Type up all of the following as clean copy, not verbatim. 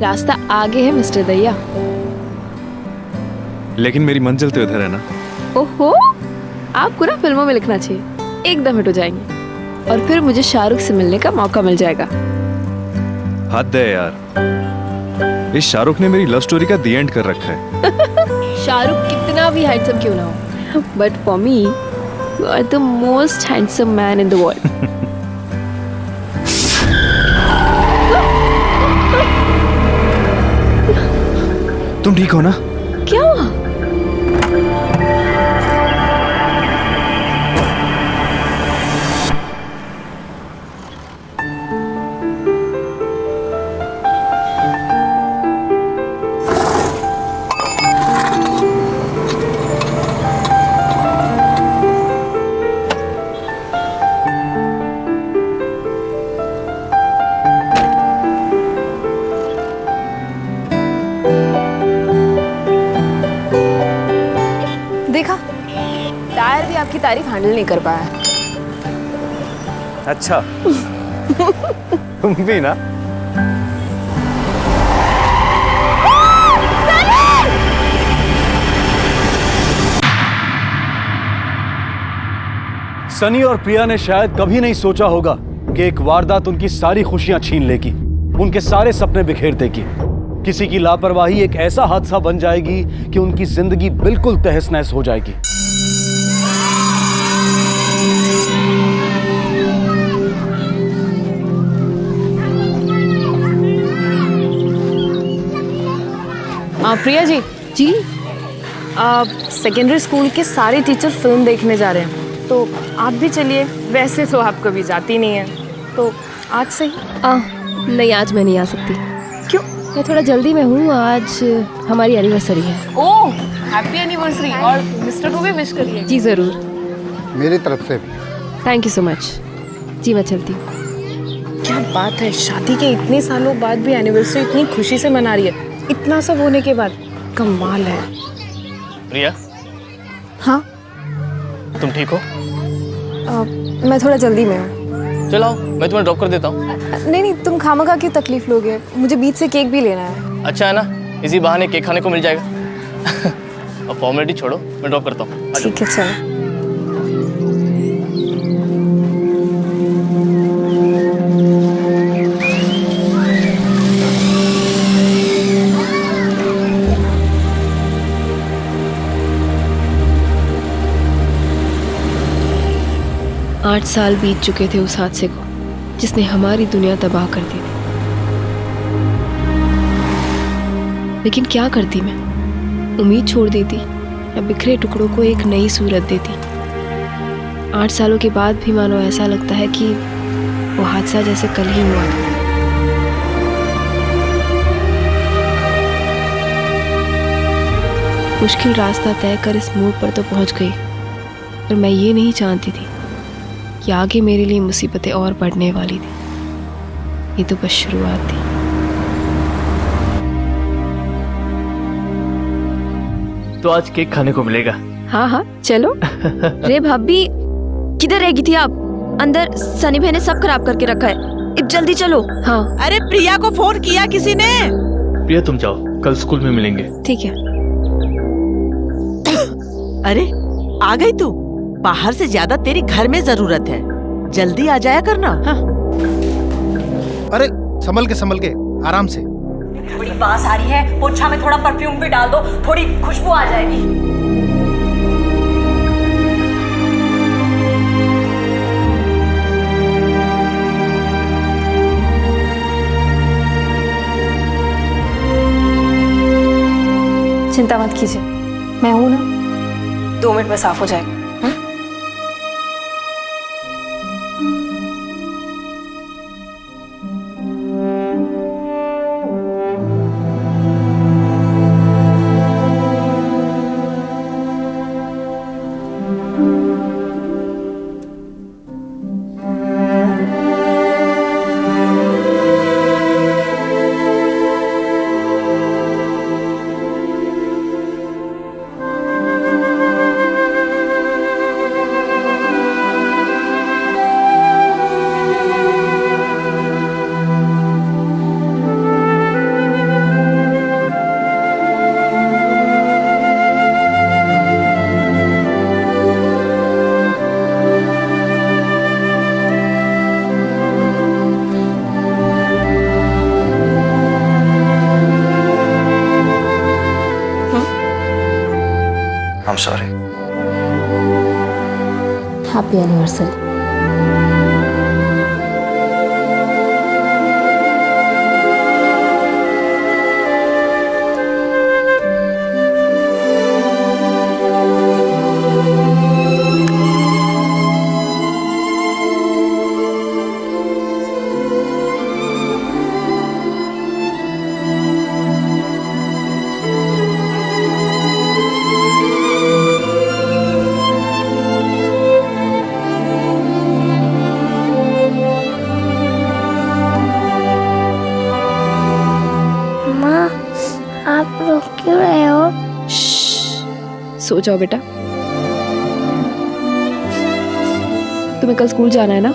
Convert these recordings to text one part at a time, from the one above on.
रास्ता आगे है मिस्टर दैया। लेकिन मेरी मंजिल तो इधर है ना। ओहो, आपको ना फिल्मों में लिखना चाहिए, एकदम हिट हो जाएंगे और फिर मुझे शाहरुख से मिलने का मौका मिल जाएगा। हद है यार, इस शाहरुख ने मेरी लव स्टोरी का दी एंड कर रखा है। शाहरुख कितना भी हैंडसम क्यों ना हो, but for me you are the most handsome man in the world. तुम ठीक हो ना? क्या हुआ? देखा, टायर भी आपकी तारीफ हैंडल नहीं कर पाया। अच्छा। तुम भी ना। सनी और प्रिया ने शायद कभी नहीं सोचा होगा कि एक वारदात उनकी सारी खुशियां छीन लेगी, उनके सारे सपने बिखेर देगी। किसी की लापरवाही एक ऐसा हादसा बन जाएगी कि उनकी जिंदगी बिल्कुल तहस नहस हो जाएगी। प्रिया जी सेकेंडरी स्कूल के सारे टीचर फिल्म देखने जा रहे हैं, तो आप भी चलिए। वैसे तो आप कभी जाती नहीं है, तो आज सही। नहीं, आज मैं नहीं आ सकती। क्यों? मैं थोड़ा जल्दी में हूँ, आज हमारी एनिवर्सरी है। ओह, हैप्पी एनिवर्सरी, और मिस्टर को भी विश करिए। जी जरूर, मेरी तरफ से भी। Thank you so much. जी मैं चलती हूँ। क्या बात है, शादी के इतने सालों बाद भी एनिवर्सरी इतनी खुशी से मना रही है, इतना सब होने के बाद। कमाल है। प्रिया, हाँ तुम ठीक हो? मैं थोड़ा जल्दी में हूँ। चलो मैं तुम्हें ड्रॉप कर देता हूँ। नहीं, तुम खामखा क्यों तकलीफ लोगे, मुझे बीच से केक भी लेना है। अच्छा है ना, इसी बहाने केक खाने को मिल जाएगा। अब फॉर्मेलिटी छोड़ो, मैं ड्रॉप करता हूँ। ठीक है, चलो। आठ साल बीत चुके थे उस हादसे को जिसने हमारी दुनिया तबाह कर दी थी। लेकिन क्या करती मैं, उम्मीद छोड़ देती या बिखरे टुकड़ों को एक नई सूरत देती। 8 सालों के बाद भी मानो ऐसा लगता है कि वो हादसा जैसे कल ही हुआ था। मुश्किल रास्ता तय कर इस मोड़ पर तो पहुंच गई, पर मैं ये नहीं जानती थी कि आगे मेरे लिए मुसीबतें और बढ़ने वाली थी। ये तो बस शुरुआत थी। तो आज केक खाने को मिलेगा। हाँ चलो। रे भाभी, किधर रह गई थी आप? अंदर सनी भाई ने सब खराब करके रखा है, अब जल्दी चलो। हाँ अरे प्रिया को फोन किया किसी ने? प्रिया तुम जाओ, कल स्कूल में मिलेंगे। ठीक है। अरे आ गई तू? बाहर से ज्यादा तेरी घर में जरूरत है, जल्दी आ जाया करना। हाँ। अरे संभल के आराम से। थोड़ी बांस आ रही है, पोछा में थोड़ा परफ्यूम भी डाल दो, थोड़ी खुशबू आ जाएगी। चिंता मत कीजिए, मैं हूं ना, 2 मिनट में साफ हो जाएगा। I'm sorry. Happy anniversary. आप रो क्यों रहे हो? सो जाओ बेटा। तुम्हें कल स्कूल जाना है ना?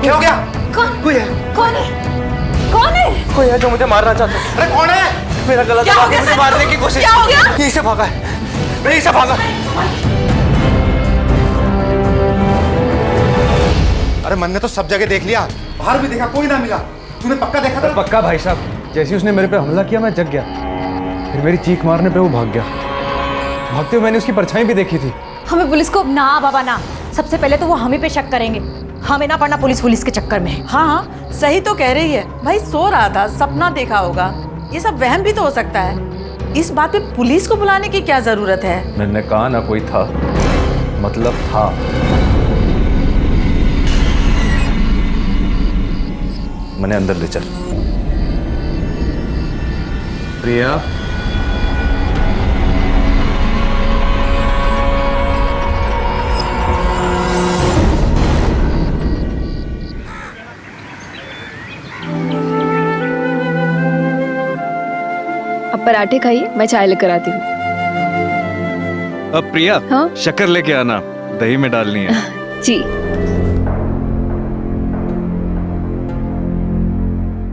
क्या हो गया? कोई है? कौन है? कौन है? कोई है जो मुझे मारना चाहता है। अरे कौन है? मेरा गला दबा के मुझे मारने की कोशिश। क्या हो गया? यहीं से भागा है, मैं यहीं से भागा। अरे मन ने तो सब जगह देख लिया, बाहर भी देखा, कोई ना मिला। तूने पक्का देखा था? पक्का भाई साहब, जैसे उसने मेरे पे हमला किया मैं जग गया, फिर मेरी चीख मारने पे वो भाग गया। भागते हुए मैंने उसकी परछाई भी देखी थी। हमें पुलिस को ना बाबा ना, सबसे पहले तो वो हमें पे शक करेंगे, हमें ना पड़ना पुलिस के चक्कर में। हाँ सही तो कह रही है भाई, सो रहा था, सपना देखा होगा, ये सब वहम भी तो हो सकता है। इस बात पे पुलिस को बुलाने की क्या जरूरत है? मैंने कहा ना कोई था, मतलब था। मैंने अंदर ले चल। प्रिया, अब पराठे खाइए, मैं चाय लेकर आती हूँ। अब प्रिया, हाँ? शक्कर लेके आना, दही में डालनी है। जी।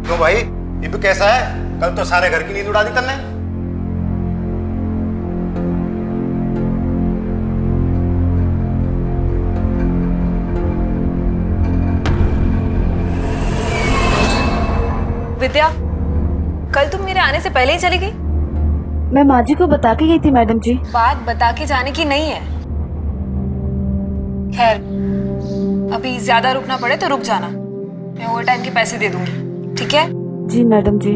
क्यों भाई, ये कैसा है? कल तो सारे घर की नींद उड़ा दी तन्ने। विद्या, कल तुम मेरे आने से पहले ही चली गई? मैं माँ जी को बता के गई थी मैडम जी। बात बता के जाने की नहीं है। खैर, अभी ज्यादा रुकना पड़े तो रुक जाना, मैं ओवर टाइम के पैसे दे दूंगी, ठीक है? जी मैडम जी।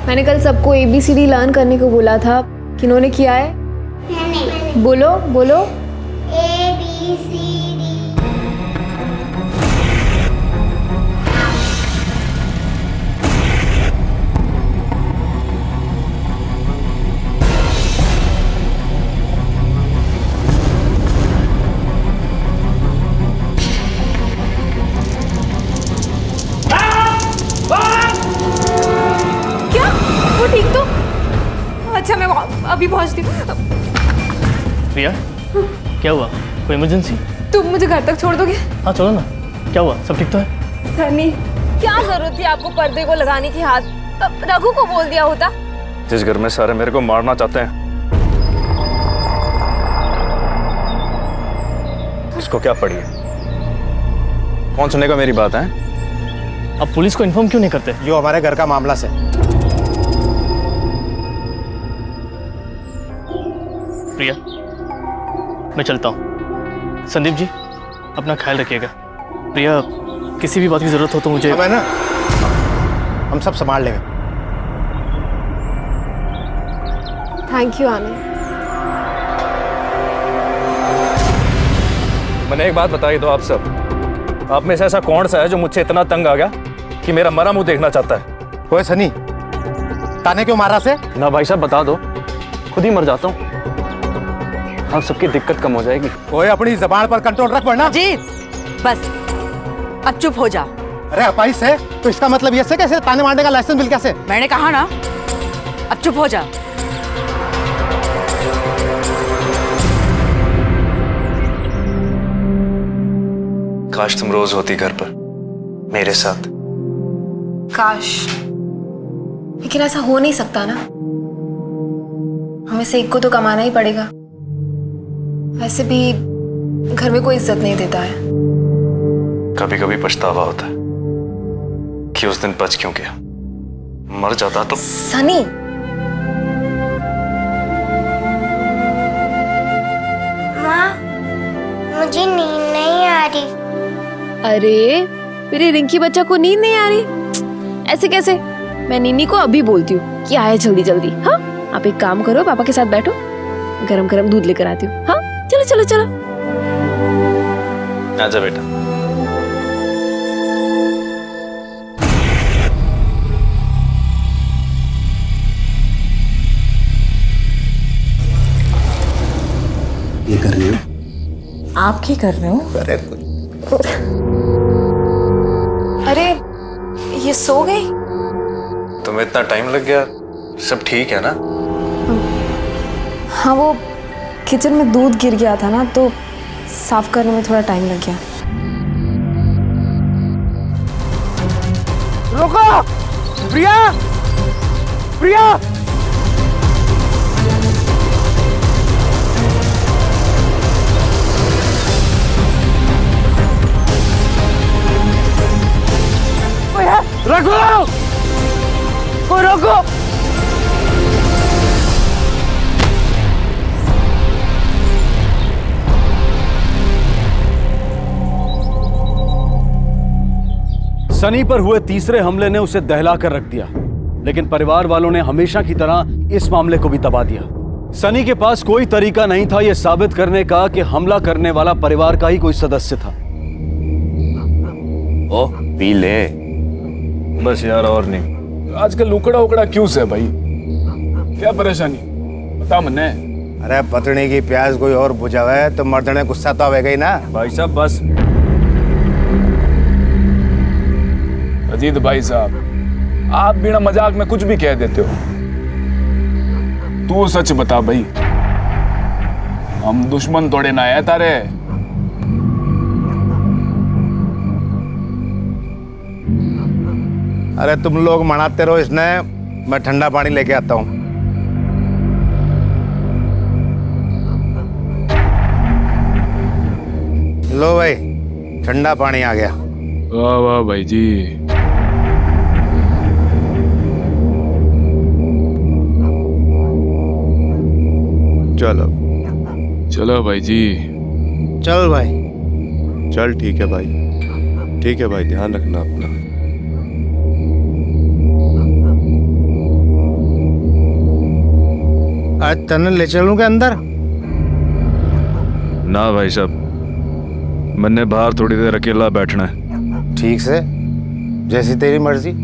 मैंने कल सबको ABCD लर्न करने को बोला था, किन्होंने किया है? मैंने। बोलो बोलो। ABCD। ठीक तो? अच्छा, मैं अभी पहुंचती हूँ। प्रिया, क्या हुआ? कोई इमरजेंसी? तुम मुझे घर तक छोड़ दोगे? हाँ चलो ना। क्या हुआ? सब ठीक तो है? सनी, क्या जरूरत थी आपको पर्दे को लगाने की? हाथ रघु को बोल दिया होता। जिस घर में सारे मेरे को मारना चाहते हैं, इसको क्या पड़ी है? कौन सुनेगा मेरी बात है? अब पुलिस को इन्फॉर्म क्यों नहीं करते? जो हमारे घर का मामला से। प्रिया, मैं चलता हूँ। संदीप जी, अपना ख्याल रखिएगा। प्रिया, किसी भी बात की जरूरत हो तो मुझे। अब है ना, हम सब संभाल लेंगे। थैंक यू आनंद। मैंने एक बात बताई दो आप सब, आप में से ऐसा कौन सा है जो मुझसे इतना तंग आ गया कि मेरा मरा मुंह देखना चाहता है? ओए सनी, ताने क्यों मारा से? ना भाई साहब, बता दो, खुद ही मर जाता हूँ, आप सबकी दिक्कत कम हो जाएगी। ओए अपनी जबान पर कंट्रोल रख, वरना। अजीत, बस अब चुप हो जा। अरे अपाइस है तो इसका मतलब ये से कैसे ताने मारने का लाइसेंस मिल कैसे? मैंने कहा ना, अब चुप हो जा। काश तुम रोज होती घर पर मेरे साथ। काश, लेकिन ऐसा हो नहीं सकता ना। हमें से एक को तो कमाना ही पड़ेगा। वैसे भी घर में कोई इज्जत नहीं देता है। कभी कभी पछतावा होता है कि उस दिन बच क्यों गया। मर जाता तो। सनी, माँ, मुझे नींद नहीं आ रही। अरे मेरे रिंकी बच्चा को नींद नहीं आ रही? ऐसे कैसे? मैं नीनी को अभी बोलती हूँ कि आए जल्दी जल्दी। हाँ, आप एक काम करो, पापा के साथ बैठो, गरम गरम दूध लेकर आती हूँ। हाँ, चलो चलो चलो। आजा बेटा। ये कर रही हो? आप क्या कर रहे हो? अरे अरे ये सो गई? तुम्हें इतना टाइम लग गया? सब ठीक है ना? हाँ, वो किचन में दूध गिर गया था ना, तो साफ करने में थोड़ा टाइम लग गया। रुको! प्रिया! प्रिया! कोई है? रोको! कोई रोको! सनी पर हुए तीसरे हमले ने उसे दहला कर रख दिया, लेकिन परिवार वालों ने हमेशा की तरह इस मामले को भी दबा दिया। सनी के पास कोई तरीका नहीं था यह साबित करने का कि हमला करने वाला परिवार का ही कोई सदस्य था। ओ पी ले। बस यार, और नहीं। आजकल लुकड़ा उकड़ा क्यों से भाई? क्या परेशानी बता मन्ने। अरे पतनी की प्याज कोई और बुझा हुआ है तो मर्दने गुस्सा तो आवेगा ही ना। भाई साहब बस। अजीत भाई साहब, आप बिना मजाक में कुछ भी कह देते हो। तू सच बता भाई, हम दुश्मन थोड़े ना है तारे। अरे तुम लोग मनाते रहो इसने, मैं ठंडा पानी लेके आता हूँ। लो भाई, ठंडा पानी आ गया। वाह वाह भाई जी। चलो चलो भाई जी। चल भाई। चल ठीक है भाई, ठीक है भाई, ध्यान रखना अपना। आज तने ले चलूं के अंदर? ना भाई साहब, मैंने बाहर थोड़ी देर अकेला बैठना है। ठीक से, जैसी तेरी मर्जी।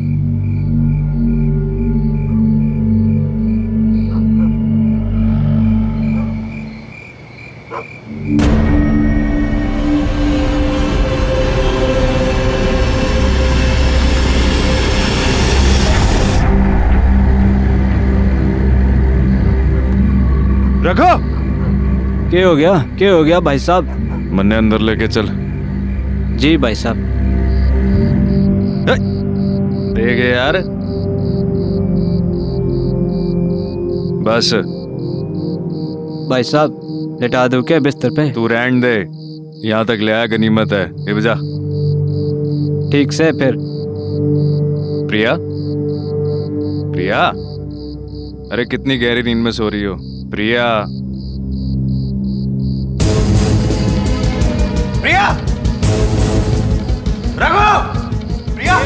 रखो! क्या हो गया भाई साहब? मन्ने अंदर लेके चल। जी भाई साहब। देख यार, बस। भाई साहब लेटा दो क्या बिस्तर पे? तू रहन दे, यहाँ तक ले आया, गनीमत है। ये बजा। ठीक से फिर। प्रिया, प्रिया, अरे कितनी गहरी नींद में सो रही हो प्रिया? प्रिया! रघु! प्रिया!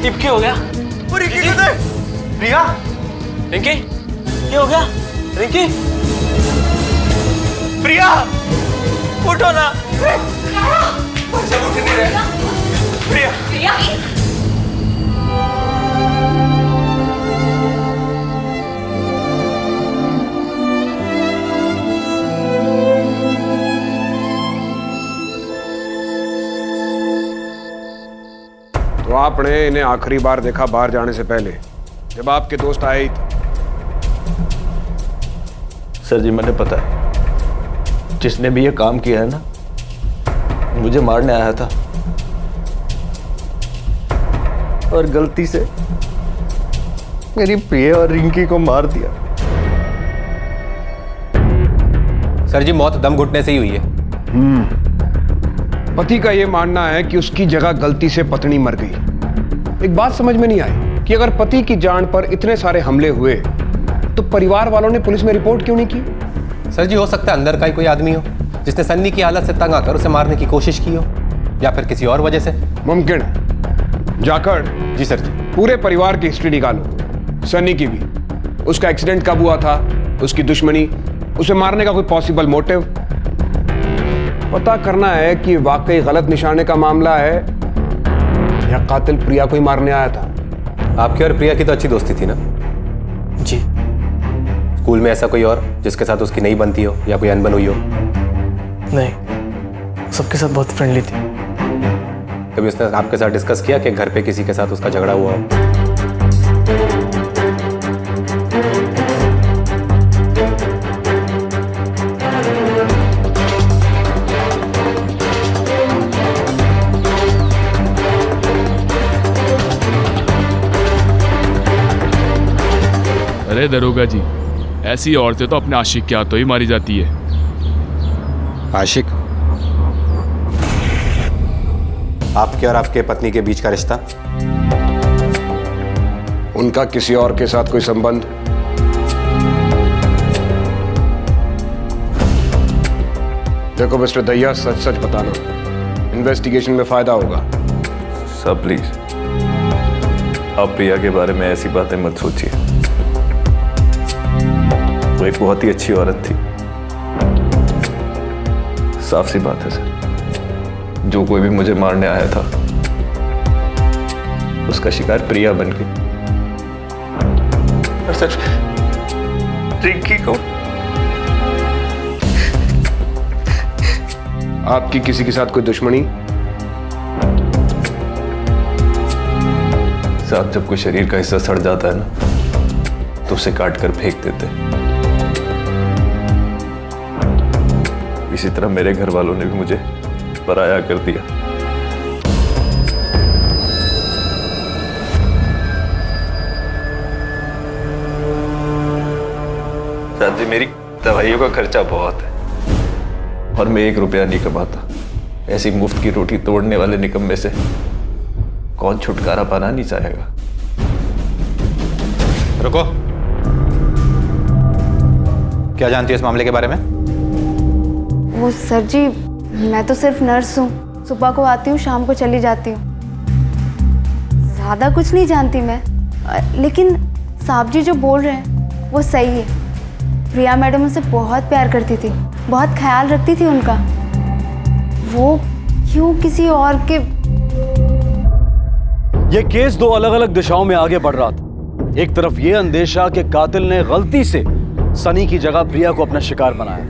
टिप क्या हो गया? रिंकी को देख! प्रिया! रिंकी, क्या हो गया? रिंकी, प्रिया! उठो ना। सब उठ नहीं रहे। प्रिया! आपने इन्हें आखिरी बार देखा बाहर जाने से पहले, जब आपके दोस्त आए ही थे? सर जी मैंने पता है, जिसने भी ये काम किया है ना, मुझे मारने आया था और गलती से मेरी प्रिया और रिंकी को मार दिया। सर जी मौत दम घुटने से ही हुई है। पति का यह मानना है कि उसकी जगह गलती से पत्नी मर गई। एक बात समझ में नहीं आई कि अगर पति की जान पर इतने सारे हमले हुए तो परिवार वालों ने पुलिस में रिपोर्ट क्यों नहीं की? सर जी हो सकता है अंदर का ही कोई आदमी हो जिसने सन्नी की हालत से तंग आकर उसे मारने की कोशिश की हो, या फिर किसी और वजह से। मुमकिन। जाकर जी सर जी पूरे परिवार की हिस्ट्री निकालो, सन्नी की भी। उसका एक्सीडेंट कब हुआ था, उसकी दुश्मनी, उसे मारने का कोई पॉसिबल मोटिव। पता करना है कि वाकई गलत निशाने का मामला है या कातिल प्रिया को ही मारने आया था। आपकी और प्रिया की तो अच्छी दोस्ती थी ना? जी। स्कूल में ऐसा कोई और जिसके साथ उसकी नहीं बनती हो या कोई अनबन हुई हो? नहीं, सबके साथ बहुत फ्रेंडली थी। कभी उसने आपके साथ डिस्कस किया कि घर पे किसी के साथ उसका झगड़ा हुआ हो? अरे दरोगा जी, ऐसी औरतें तो अपने आशिक के हाथों ही मारी जाती है। आशिक? आपके और आपके पत्नी के बीच का रिश्ता? उनका किसी और के साथ कोई संबंध? देखो मिस्टर दहिया, सच सच बताना, इन्वेस्टिगेशन में फायदा होगा। सर प्लीज, आप प्रिया के बारे में ऐसी बातें मत सोचिए। वो एक बहुत ही अच्छी औरत थी। साफ सी बात है सर, जो कोई भी मुझे मारने आया था उसका शिकार प्रिया बन गई। और सर रिंकी को आपकी किसी के साथ कोई दुश्मनी? साहब, जब कोई शरीर का हिस्सा सड़ जाता है ना तो उसे काट कर फेंक देते हैं। इसी तरह मेरे घर वालों ने भी मुझे पराया कर दिया। साहब जी, मेरी दवाइयों का खर्चा बहुत है और मैं 1 रुपया नहीं कमाता। ऐसी मुफ्त की रोटी तोड़ने वाले निकम्मे से कौन छुटकारा पाना नहीं चाहेगा। रुको, क्या जानती है इस मामले के बारे में? वो सर जी, मैं तो सिर्फ नर्स हूँ, सुबह को आती हूँ, शाम को चली जाती हूँ। ज़्यादा कुछ नहीं जानती मैं, लेकिन साहब जी जो बोल रहे हैं वो सही है। प्रिया मैडम उनसे बहुत प्यार करती थी, बहुत ख्याल रखती थी उनका। वो क्यों किसी और के... ये केस 2 अलग अलग दिशाओं में आगे बढ़ रहा था। एक तरफ ये अंदेशा कि कातिल ने गलती से सनी की जगह प्रिया को अपना शिकार बनाया,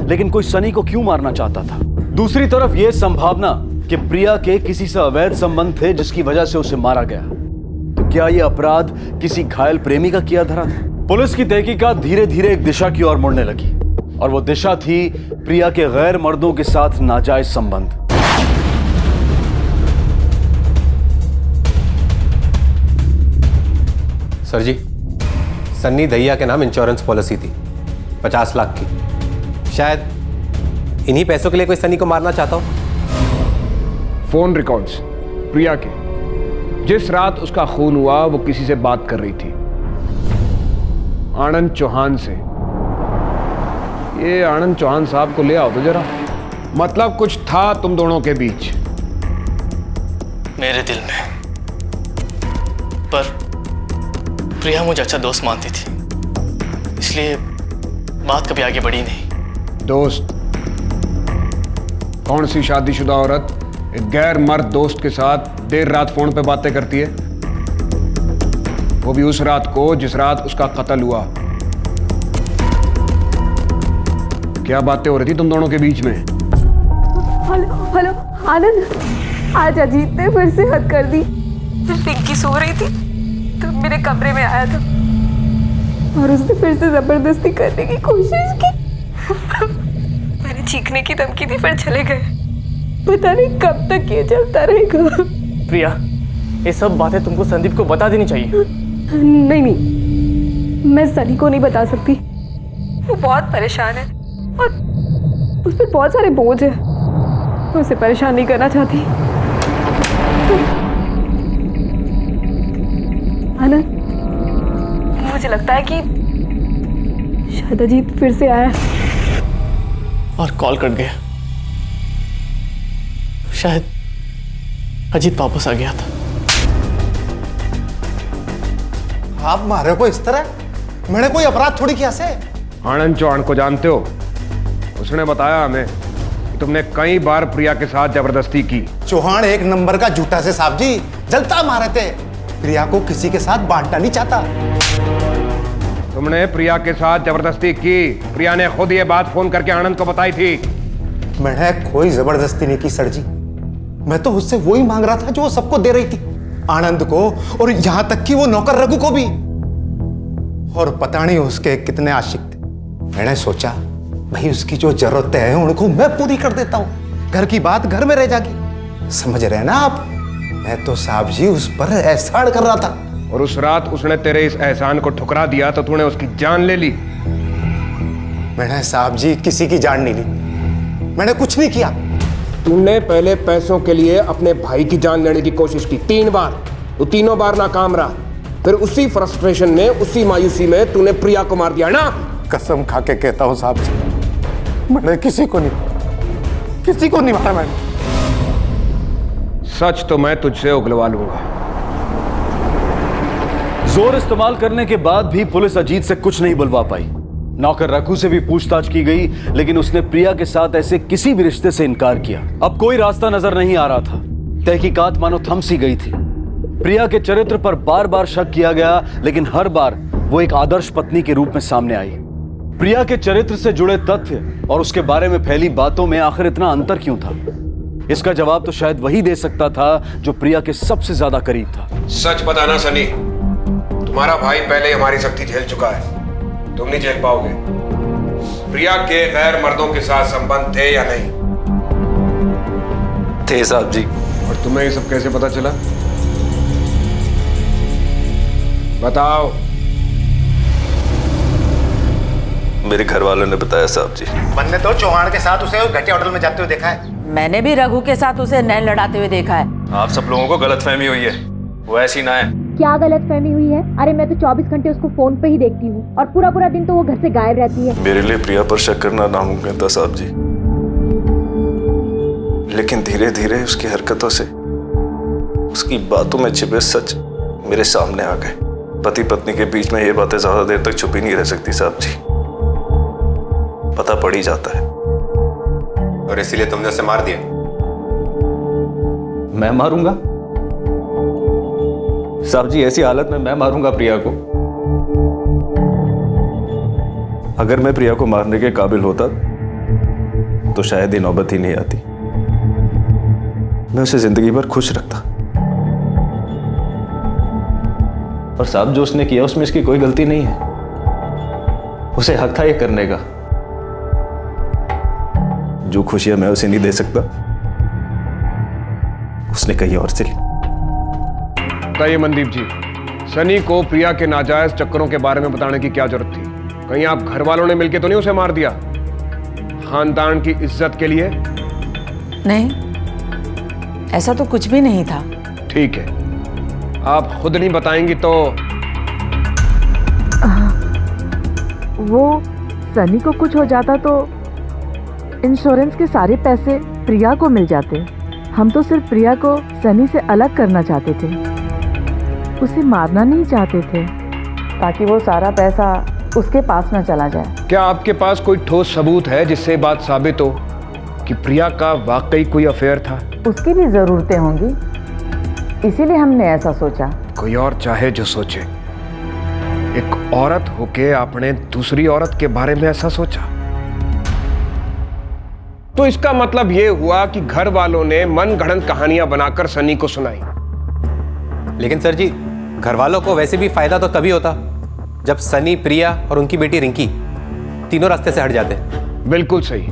लेकिन कोई सनी को क्यों मारना चाहता था। दूसरी तरफ यह संभावना कि प्रिया के किसी से अवैध संबंध थे जिसकी वजह से उसे मारा गया। तो क्या यह अपराध किसी घायल प्रेमी का किया धरा था? पुलिस की तहकीकात धीरे धीरे एक दिशा की ओर मुड़ने लगी, और वो दिशा थी प्रिया के गैर मर्दों के साथ नाजायज संबंध। सर जी, सन्नी दहिया के नाम इंश्योरेंस पॉलिसी थी 50 लाख की। शायद इन्हीं पैसों के लिए कोई सनी को मारना चाहता हो। फोन रिकॉर्ड्स प्रिया के, जिस रात उसका खून हुआ वो किसी से बात कर रही थी, आनंद चौहान से। ये आनंद चौहान साहब को ले आओ तो जरा, मतलब कुछ था तुम दोनों के बीच। मेरे दिल में, पर प्रिया मुझे अच्छा दोस्त मानती थी, इसलिए बात कभी आगे बढ़ी नहीं। दोस्त? कौन सी शादीशुदा औरत एक गैर मर्द दोस्त के साथ देर रात फोन पे बातें करती है? वो भी उस रात को जिस रात उसका कत्ल हुआ। क्या बातें हो रही थी तुम दोनों के बीच में? हेलो हेलो आनंद, आज अजीत ने फिर से हद कर दी। फिर पिंकी सो रही थी तो मेरे कमरे में आया था और उसने फिर से जबरदस्ती करने की कोशिश की। मैंने चीखने की धमकी दी पर चले गए। पता नहीं कब तक ये चलता रहेगा। प्रिया, ये सब बातें तुमको संदीप को बता देनी चाहिए। नहीं नहीं, मैं सनी को नहीं बता सकती। वो बहुत परेशान है और उस पर बहुत सारे बोझ है। मैं उसे परेशान नहीं करना चाहती। आनंद, मुझे लगता है कि शायद अजीत फिर से आया और कॉल कट गया। शायद अजीत वापस आ गया था। आप मारे को इस तरह? मैंने कोई अपराध थोड़ी किया से। आनंद चौहान को जानते हो? उसने बताया हमें कि तुमने कई बार प्रिया के साथ जबरदस्ती की। चौहान एक नंबर का झूठा से साहब जी, जलता मारे थे। प्रिया को किसी के साथ बांटना नहीं चाहता। तुमने प्रिया के साथ जबरदस्ती की। प्रिया ने खुद ये बात फोन करके आनंद को बताई थी। मैंने कोई जबरदस्ती नहीं की सर जी। मैं तो उससे वही मांग रहा था जो वो सबको दे रही थी, आनंद को और यहां तक कि वो नौकर रघु को भी। और पता नहीं उसके कितने आशिक थे। मैंने सोचा भाई उसकी जो जरूरतें हैं उनको मैं पूरी कर देता हूं। घर की बात घर में रह जाएगी। समझ रहे हैं ना आप? मैं तो साहब जी उस पर एहसान कर रहा था। और उस रात उसने तेरे इस एहसान को ठुकरा दिया तो तूने उसकी जान ले ली। मैंने साहब जी किसी की जान नहीं ली। मैंने कुछ नहीं किया। तूने पहले पैसों के लिए अपने भाई की जान लेने की कोशिश की 3 बार। वो तीनों बार नाकाम रहा। फिर उसी फ्रस्ट्रेशन में, उसी मायूसी में तूने प्रिया को मार दिया ना। कसम खा के कहता हूं साहब जी, मैंने किसी को नहीं मारा। मैंने सच तो मैं तुझसे उगलवा लूंगा। जोर इस्तेमाल करने के बाद भी पुलिस अजीत से कुछ नहीं बुलवा पाई। नौकर रघु से भी पूछताछ की गई, लेकिन उसने प्रिया के साथ ऐसे किसी भी रिश्ते से इनकार किया। अब कोई रास्ता नजर नहीं आ रहा था। तहकीकात मानो थम सी गई थी। प्रिया के चरित्र पर बार बार शक किया गया, लेकिन हर बार वो एक आदर्श पत्नी के रूप में सामने आई। प्रिया के चरित्र से जुड़े तथ्य और उसके बारे में फैली बातों में आखिर इतना अंतर क्यों था? इसका जवाब तो शायद वही दे सकता था जो प्रिया के सबसे ज्यादा करीब था। सच बताना सनी, तुम्हारा भाई पहले हमारी सख्ती झेल चुका है, तुम नहीं झेल पाओगे। प्रिया के गैर मर्दों के साथ संबंध थे या नहीं? थे साहब जी। और तुम्हें ये सब कैसे पता चला? बताओ। मेरे घर वालों ने बताया साहब जी। मैंने तो चौहान के साथ उसे घटिया होटल में जाते हुए देखा है। मैंने भी रघु के साथ उसे नैन लड़ाते हुए देखा है। आप सब लोगों को गलतफहमी हुई है, वो ऐसी ना है। क्या गलतफहमी हुई है? अरे मैं तो 24 घंटे उसको फोन पे ही देखती हूँ और पूरा पूरा दिन तो वो घर से गायब रहती है। मेरे लिए प्रिया पर शक करना नामुमकिन था साहब जी, लेकिन धीरे धीरे उसकी हरकतों से, उसकी बातों में छिपे सच मेरे सामने आ गए। पति पत्नी के बीच में ये बातें ज्यादा देर तक छुपी नहीं रह सकती साहब जी, पता पड़ ही जाता है। और इसीलिए तुमने उसे मार दिया? मैं मारूंगा साहब जी? ऐसी हालत में मैं मारूंगा प्रिया को? अगर मैं प्रिया को मारने के काबिल होता तो शायद ये नौबत ही नहीं आती। मैं उसे जिंदगी भर खुश रखता। और साहब जो उसने किया उसमें इसकी कोई गलती नहीं है। उसे हक था ये करने का। जो खुशियां मैं उसे नहीं दे सकता उसने कहीं और से ली। बताइए मनदीप जी, सनी को प्रिया के नाजायज चक्करों के बारे में बताने की क्या जरूरत थी? कहीं आप घर वालों ने मिलकर तो नहीं उसे मार दिया? खानदान की इज्जत के लिए? नहीं, ऐसा तो कुछ भी नहीं था। ठीक है, आप खुद नहीं बताएंगी तो? वो सनी को कुछ हो जाता तो इंश्योरेंस के सारे पैसे प्रिया को मिल जाते। हम तो सिर्फ प्रिया को सनी से अलग करना चाहते थे, उसे मारना नहीं चाहते थे ताकि वो सारा पैसा उसके पास न चला जाए। क्या आपके पास कोई ठोस सबूत है जिससे बात साबित हो कि प्रिया का वाकई कोई अफेयर था? उसकी भी जरूरतें होंगी, इसीलिए हमने ऐसा सोचा। कोई और चाहे जो सोचे, एक औरत होके आपने दूसरी औरत के बारे में ऐसा सोचा? तो इसका मतलब यह हुआ कि घर वालों ने मन गढ़ंत कहानियां बनाकर सनी को सुनाई। लेकिन सर जी, घर वालों को वैसे भी फायदा तो तभी होता जब सनी, प्रिया और उनकी बेटी रिंकी तीनों रास्ते से हट जाते। बिल्कुल सही।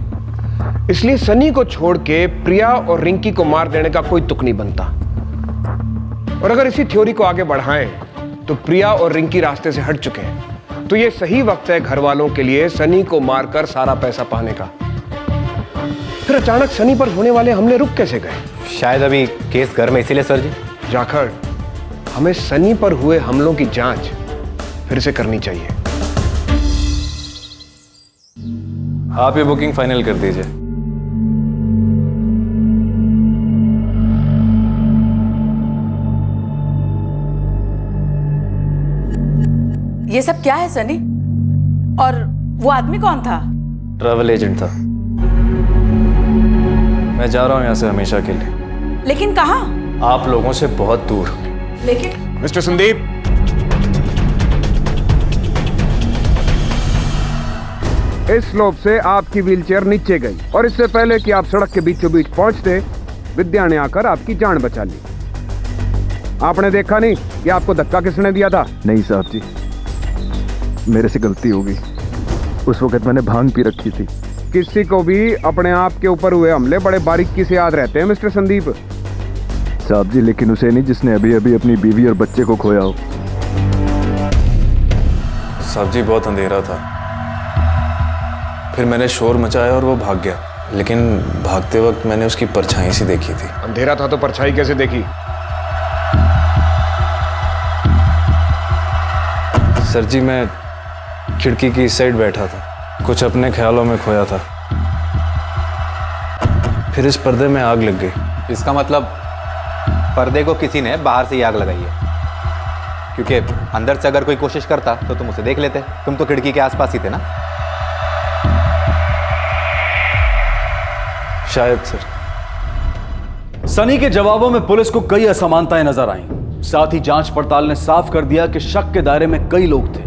इसलिए सनी को छोड़ के प्रिया और रिंकी को मार देने का कोई तुक नहीं बनता। और अगर इसी थ्योरी को आगे बढ़ाएं तो प्रिया और रिंकी रास्ते से हट चुके हैं, तो ये सही वक्त है घर वालों के लिए सनी को मारकर सारा पैसा पाने का। फिर अचानक सनी पर होने वाले हमले रुक कैसे गए? शायद अभी केस घर में, इसीलिए सर जी। जाखड़, हमें सनी पर हुए हमलों की जांच फिर से करनी चाहिए। आप ये बुकिंग फाइनल कर दीजिए। ये सब क्या है सनी? और वो आदमी कौन था? ट्रैवल एजेंट था। मैं जा रहा हूं यहां से हमेशा के लिए। लेकिन कहाँ? आप लोगों से बहुत दूर। लेकिन मिस्टर संदीप, इस स्लोप से आपकी व्हीलचेयर नीचे गई और इससे पहले कि आप सड़क के बीचों बीच पहुंचते, विद्या ने आकर आपकी जान बचा ली। आपने देखा नहीं कि आपको धक्का किसने दिया था? नहीं साहब जी, मेरे से गलती हो गई। उस वक्त मैंने भांग पी रखी थी। किसी को भी अपने आप के ऊपर हुए हमले बड़े बारीकी से याद रहते हैं मिस्टर संदीप। साहब जी, लेकिन उसे नहीं जिसने अभी अभी अपनी बीवी और बच्चे को खोया हो। साहब जी, बहुत अंधेरा था। फिर मैंने शोर मचाया और वो भाग गया, लेकिन भागते वक्त मैंने उसकी परछाई सी देखी थी। अंधेरा था तो परछाई कैसे देखी? सर जी, मैं खिड़की की इस साइड बैठा था, कुछ अपने ख्यालों में खोया था। फिर इस पर्दे में आग लग गई। इसका मतलब पर्दे को किसी ने बाहर से ही आग लगाई है, क्योंकि अंदर से अगर कोई कोशिश करता तो तुम उसे देख लेते। तुम तो खिड़की के आसपास ही थे ना। शायद सर। सनी के जवाबों में पुलिस को कई असमानताएं नजर आईं। साथ ही जांच पड़ताल ने साफ कर दिया कि शक के दायरे में कई लोग थे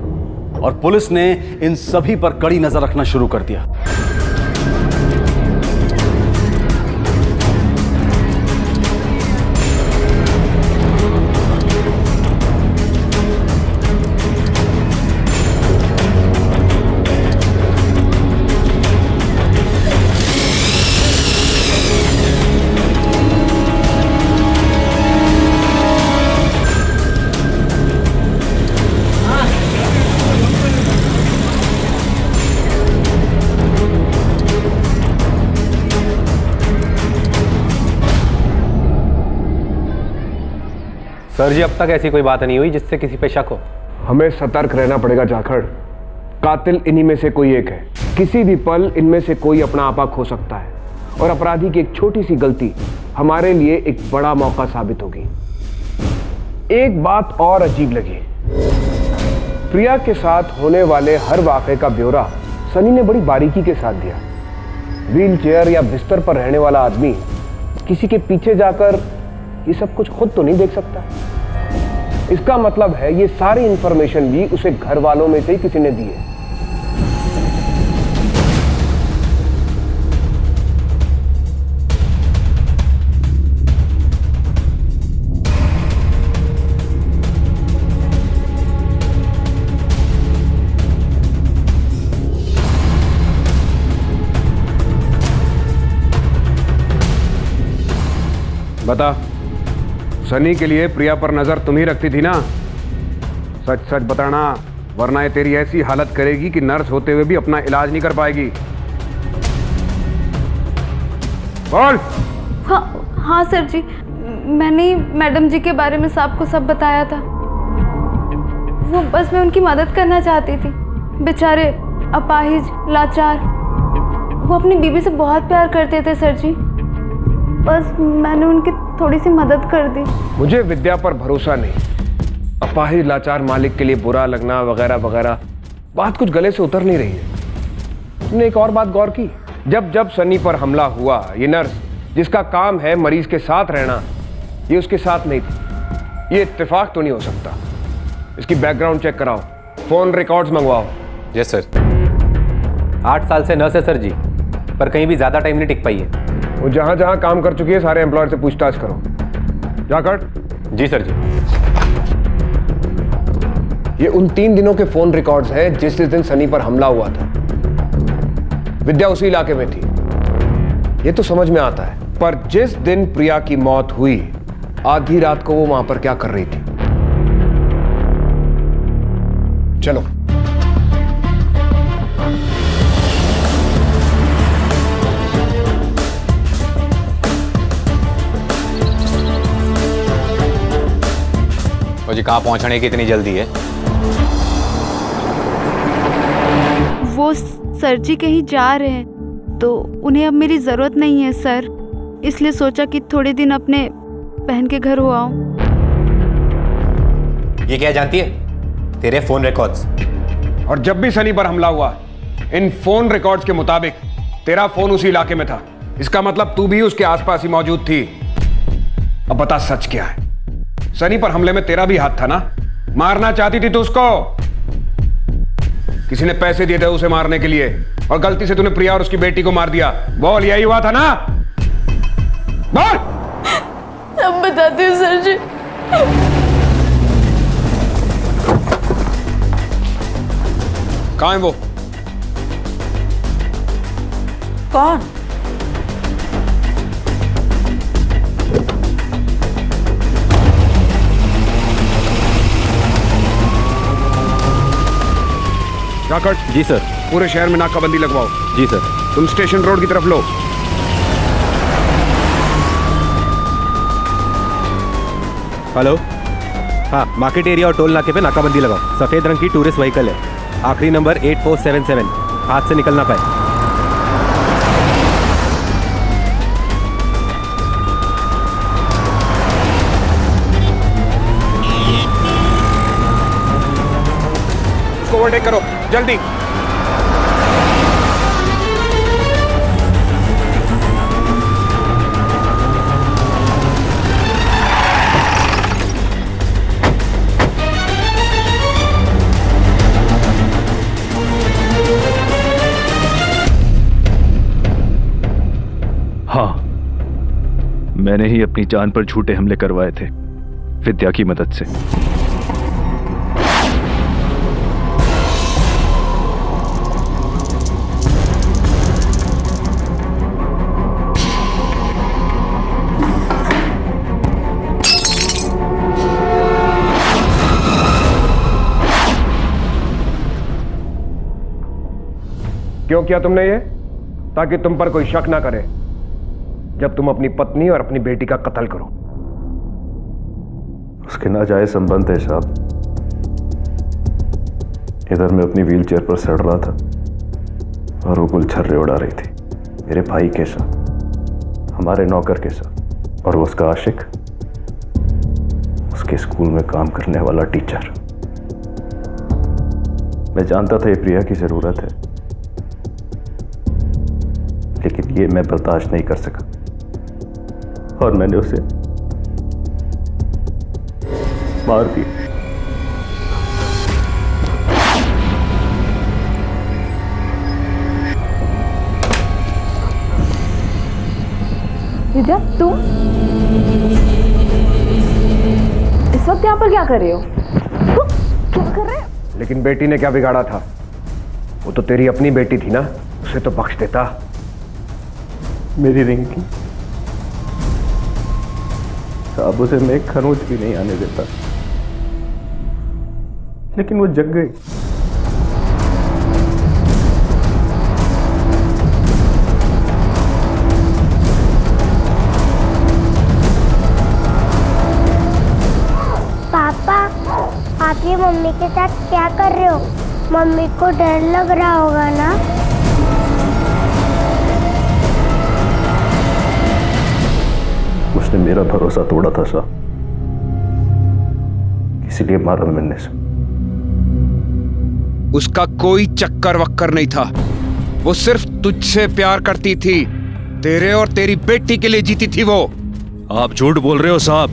और पुलिस ने इन सभी पर कड़ी नजर रखना शुरू कर दिया। सर जी, अब तक ऐसी कोई बात नहीं हुई जिससे किसी पे शक हो। हमें सतर्क रहना पड़ेगा जाखड़। कातिल इन्हीं में से कोई एक है। किसी भी पल इनमें से कोई अपना आपा खो सकता है और अपराधी की एक छोटी सी गलती हमारे लिए एक बड़ा मौका साबित होगी। एक बात और अजीब लगी, प्रिया के साथ होने वाले हर वाक़े का ब्यौरा सनी ने बड़ी बारीकी के साथ दिया। व्हील चेयर या बिस्तर पर रहने वाला आदमी किसी के पीछे जाकर ये सब कुछ खुद तो नहीं देख सकता। इसका मतलब है ये सारी इंफॉर्मेशन भी उसे घर वालों में से ही किसी ने दी है। बता, सनी के लिए प्रिया पर नजर तुम ही रखती थी ना? सच सच बताना, वरना ये तेरी ऐसी हालत करेगी कि नर्स होते हुए भी अपना इलाज नहीं कर पाएगी। बोल। हाँ सर जी, मैंने मैडम जी के बारे में साहब को सब बताया था। वो बस मैं उनकी मदद करना चाहती थी। बेचारे अपाहिज, लाचार, वो अपनी बीवी से बहुत प्यार करते थे सर जी। बस मैंने उनकी थोड़ी सी मदद कर दी। मुझे विद्या पर भरोसा नहीं। अपाहिज लाचार मालिक के लिए बुरा लगना वगैरह वगैरह बात कुछ गले से उतर नहीं रही है। तुमने एक और बात गौर की? जब जब सनी पर हमला हुआ, ये नर्स जिसका काम है मरीज के साथ रहना, ये उसके साथ नहीं थी। ये इत्तेफाक तो नहीं हो सकता। इसकी बैकग्राउंड चेक कराओ, फोन रिकॉर्ड्स मंगवाओ। Yes sir. 8 साल से नर्स है सर जी, पर कहीं भी ज्यादा टाइम नहीं टिक पाई है। वो जहां जहां काम कर चुकी है सारे एम्प्लॉयर से पूछताछ करो। जाकर। जी सर जी। ये उन 3 दिनों के फोन रिकॉर्ड्स हैं जिस दिन सनी पर हमला हुआ था। विद्या उसी इलाके में थी, ये तो समझ में आता है, पर जिस दिन प्रिया की मौत हुई आधी रात को वो वहां पर क्या कर रही थी? चलो। जी कहाँ पहुंचने की इतनी जल्दी है? वो सर जी कहीं जा रहे हैं तो उन्हें अब मेरी ज़रूरत नहीं है सर, इसलिए सोचा कि थोड़े दिन अपने बहन के घर हो आऊं। ये क्या जानती है? तेरे फोन रिकॉर्ड्स। और जब भी सनी पर हमला हुआ इन फोन रिकॉर्ड्स के मुताबिक तेरा फोन उसी इलाके में था। इसका मतलब तू भी उसके आसपास ही मौजूद थी। अब बता सच क्या है? सनी पर हमले में तेरा भी हाथ था ना? मारना चाहती थी तू उसको, किसी ने पैसे दिए थे उसे मारने के लिए और गलती से तूने प्रिया और उसकी बेटी को मार दिया। बोल, यही हुआ था ना? बोल। अब बताती हूँ सर जी। कहाँ है वो? कौन? जाकट। जी सर। पूरे शहर में नाकाबंदी लगवाओ। जी सर। तुम स्टेशन रोड की तरफ लो। हेलो, हाँ, मार्केट एरिया और टोल नाके पे नाकाबंदी लगाओ। सफेद रंग की टूरिस्ट व्हीकल है, आखिरी नंबर 8477, हाथ से निकल ना पाए। उसको ओवरटेक करो जल्दी। हाँ, मैंने ही अपनी जान पर झूठे हमले करवाए थे विद्या की मदद से। क्यों किया तुमने ये? ताकि तुम पर कोई शक ना करे जब तुम अपनी पत्नी और अपनी बेटी का कत्ल करो। उसके नाजायज संबंध है साहब। इधर मैं अपनी व्हीलचेयर पर सड़ रहा था और वो गुलछर्रे उड़ा रही थी मेरे भाई के साथ, हमारे नौकर के साथ, और वो उसका आशिक, उसके स्कूल में काम करने वाला टीचर। मैं जानता था ये प्रिया की जरूरत है, लेकिन ये मैं बर्दाश्त नहीं कर सका और मैंने उसे मार दिया। विद्या, तुम इस वक्त यहाँ पर क्या कर रहे हो? क्या कर रहे हो? लेकिन बेटी ने क्या बिगाड़ा था? वो तो तेरी अपनी बेटी थी ना, उसे तो बख्श देता। मेरी रिंकी साहब, उसे मैं खरोंच भी नहीं आने देता, लेकिन वो जग गई। पापा, आप ये मम्मी के साथ क्या कर रहे हो? मम्मी को डर लग रहा होगा ना? उसने मेरा भरोसा तोड़ा था साहब, इसीलिए मारा मैंने से। उसका कोई चक्कर वक्कर नहीं था, वो सिर्फ तुझसे प्यार करती थी, तेरे और तेरी बेटी के लिए जीती थी वो। आप झूठ बोल रहे हो साहब,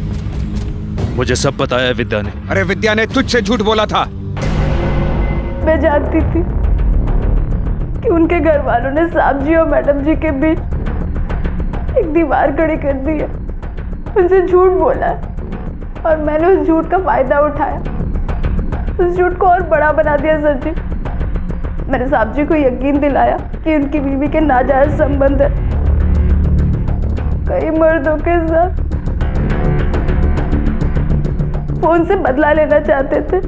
मुझे सब बताया विद्या ने। अरे विद्या ने तुझसे झूठ बोला था। मैं जानती थी कि उनके घर वालों ने साहब जी और मैडम जी के बीच एक दीवार खड़ी कर दी है, उनसे झूठ बोला है और मैंने उस झूठ का फायदा उठाया। उस झूठ को और बड़ा बना दिया सर जी। मैंने साहब जी को यकीन दिलाया कि उनकी बीवी के नाजायज संबंध है कई मर्दों के साथ, फोन से बदला लेना चाहते थे।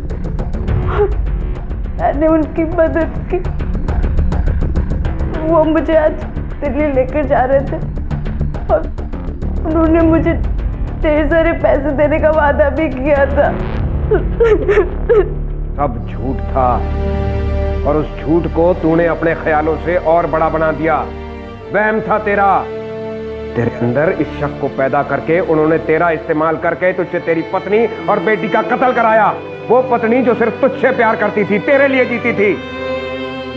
मैंने उनकी मदद की। वो मुझे आज दिल्ली लेकर जा रहे थे और उन्होंने मुझे ढेर सारे पैसे देने का वादा भी किया था। सब झूठ था और उस झूठ को तूने अपने ख्यालों से और बड़ा बना दिया। वहम था तेरा। तेरे अंदर इस शक को पैदा करके उन्होंने तेरा इस्तेमाल करके तुझसे तेरी पत्नी और बेटी का कत्ल कराया। वो पत्नी जो सिर्फ तुझसे प्यार करती थी, तेरे लिए जीती थी।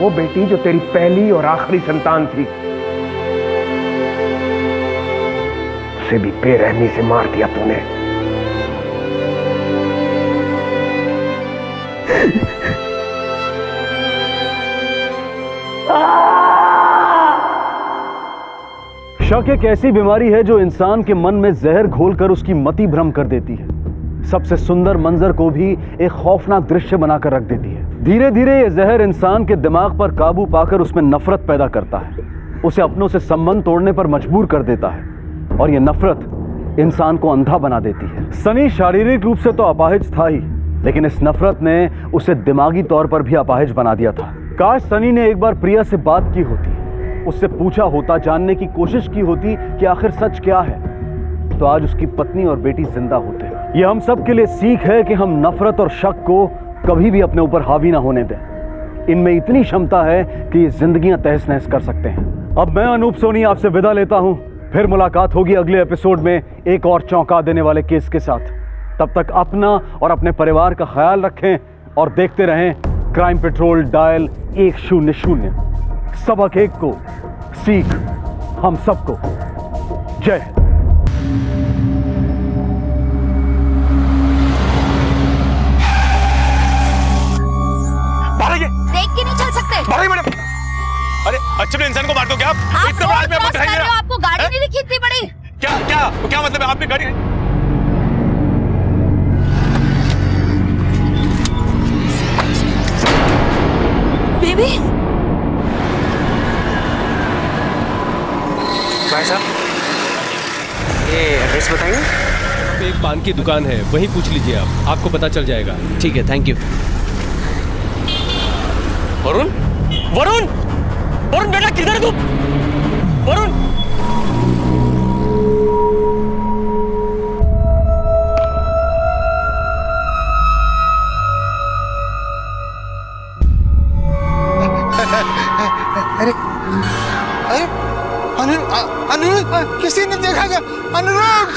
वो बेटी जो तेरी पहली और आखिरी संतान थी, उसे भी बेरहमी से मार दिया तूने। शक एक ऐसी बीमारी है जो इंसान के मन में जहर घोलकर उसकी मति भ्रम कर देती है। सबसे सुंदर मंजर को भी एक खौफनाक दृश्य बनाकर रख देती है। धीरे धीरे यह जहर इंसान के दिमाग पर काबू पाकर उसमें नफरत पैदा करता है, उसे अपनों से संबंध तोड़ने पर मजबूर कर देता है और यह नफरत इंसान को अंधा बना देती है। सनी शारीरिक रूप से तो अपाहिज था ही, लेकिन इस नफरत ने उसे दिमागी तौर पर भी अपाहिज बना दिया था। काश सनी ने एक बार प्रिया से बात की होती, उससे पूछा होता, जानने की कोशिश की होती कि आखिर सच क्या है, तो आज उसकी पत्नी और बेटी जिंदा होते। यह हम सब के लिए सीख है कि हम नफरत और शक को कभी भी अपने ऊपर हावी ना होने दें। इनमें इतनी क्षमता है कि ये जिंदगियां तहस नहस कर सकते हैं। अब मैं अनूप सोनी आपसे विदा लेता हूं। फिर मुलाकात होगी अगले एपिसोड में एक और चौंका देने वाले केस के साथ। तब तक अपना और अपने परिवार का ख्याल रखें और देखते रहें क्राइम पेट्रोल डायल 100। सबक एक को, सीख हम सबको। जय हिंद। देख के नहीं चल सकते। मैडम, अरे अच्छे इंसान को मार दो क्या आप? इतने बड़े आदमी आपको दिखाई दे रहा है? आपको गाड़ी नहीं दिखी इतनी बड़ी? क्या क्या क्या मतलब है? आपने गाड़ी बेबी। भाई साहब, ये एड्रेस बताएंगे? एक पान की दुकान है, वहीं पूछ लीजिए आप, आपको पता चल जाएगा। ठीक है, थैंक यू। वरुण, वरुण, वरुण बेटा किधर है तू? वरुण, अरे अरे अनुरुद्ध, किसी ने देखा क्या? अनुरुद्ध!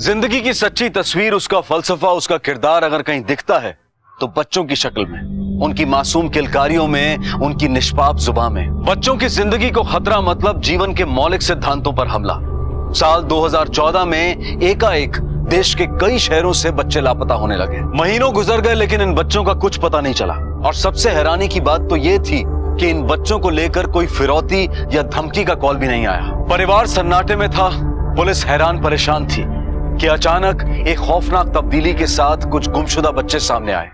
जिंदगी की सच्ची तस्वीर, उसका फलसफा, उसका किरदार अगर कहीं दिखता है तो बच्चों की शक्ल में, उनकी मासूम किलकारियों में, उनकी निष्पाप जुबान में। बच्चों की जिंदगी को खतरा मतलब जीवन के मौलिक सिद्धांतों पर हमला। साल 2014 में एकाएक देश के कई शहरों से बच्चे लापता होने लगे। महीनों गुजर गए लेकिन इन बच्चों का कुछ पता नहीं चला। और सबसे हैरानी की बात तो यह थी कि इन बच्चों को लेकर कोई फिरौती या धमकी का कॉल भी नहीं आया। परिवार सन्नाटे में था, पुलिस हैरान परेशान थी कि अचानक एक खौफनाक तब्दीली के साथ कुछ गुमशुदा बच्चे सामने आए।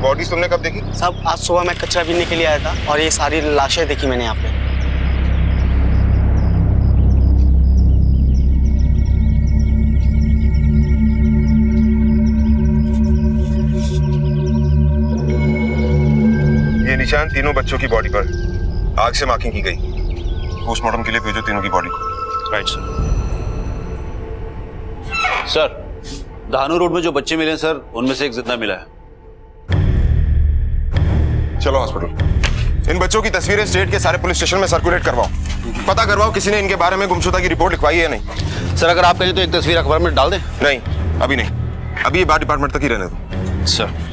बॉडी तुमने कब देखी? साहब, आज सुबह मैं कचरा बीनने के लिए आया था और ये सारी लाशें देखी मैंने यहाँ पे। ये निशान तीनों बच्चों की बॉडी पर आग से मार्किंग की गई। पोस्टमार्टम के लिए भेजो तीनों की बॉडी। Right sir. धानु रोड में जो बच्चे मिले सर, उनमें से एक जिंदा मिला है। चलो हॉस्पिटल। इन बच्चों की तस्वीरें स्टेट के सारे पुलिस स्टेशन में सर्कुलेट करवाओ। पता करवाओ किसी ने इनके बारे में गुमशुदा की रिपोर्ट लिखवाई है नहीं। सर अगर आप कहें तो एक तस्वीर अखबार में डाल दें। नहीं, अभी नहीं, अभी ये बात डिपार्टमेंट तक ही रहने दो। सर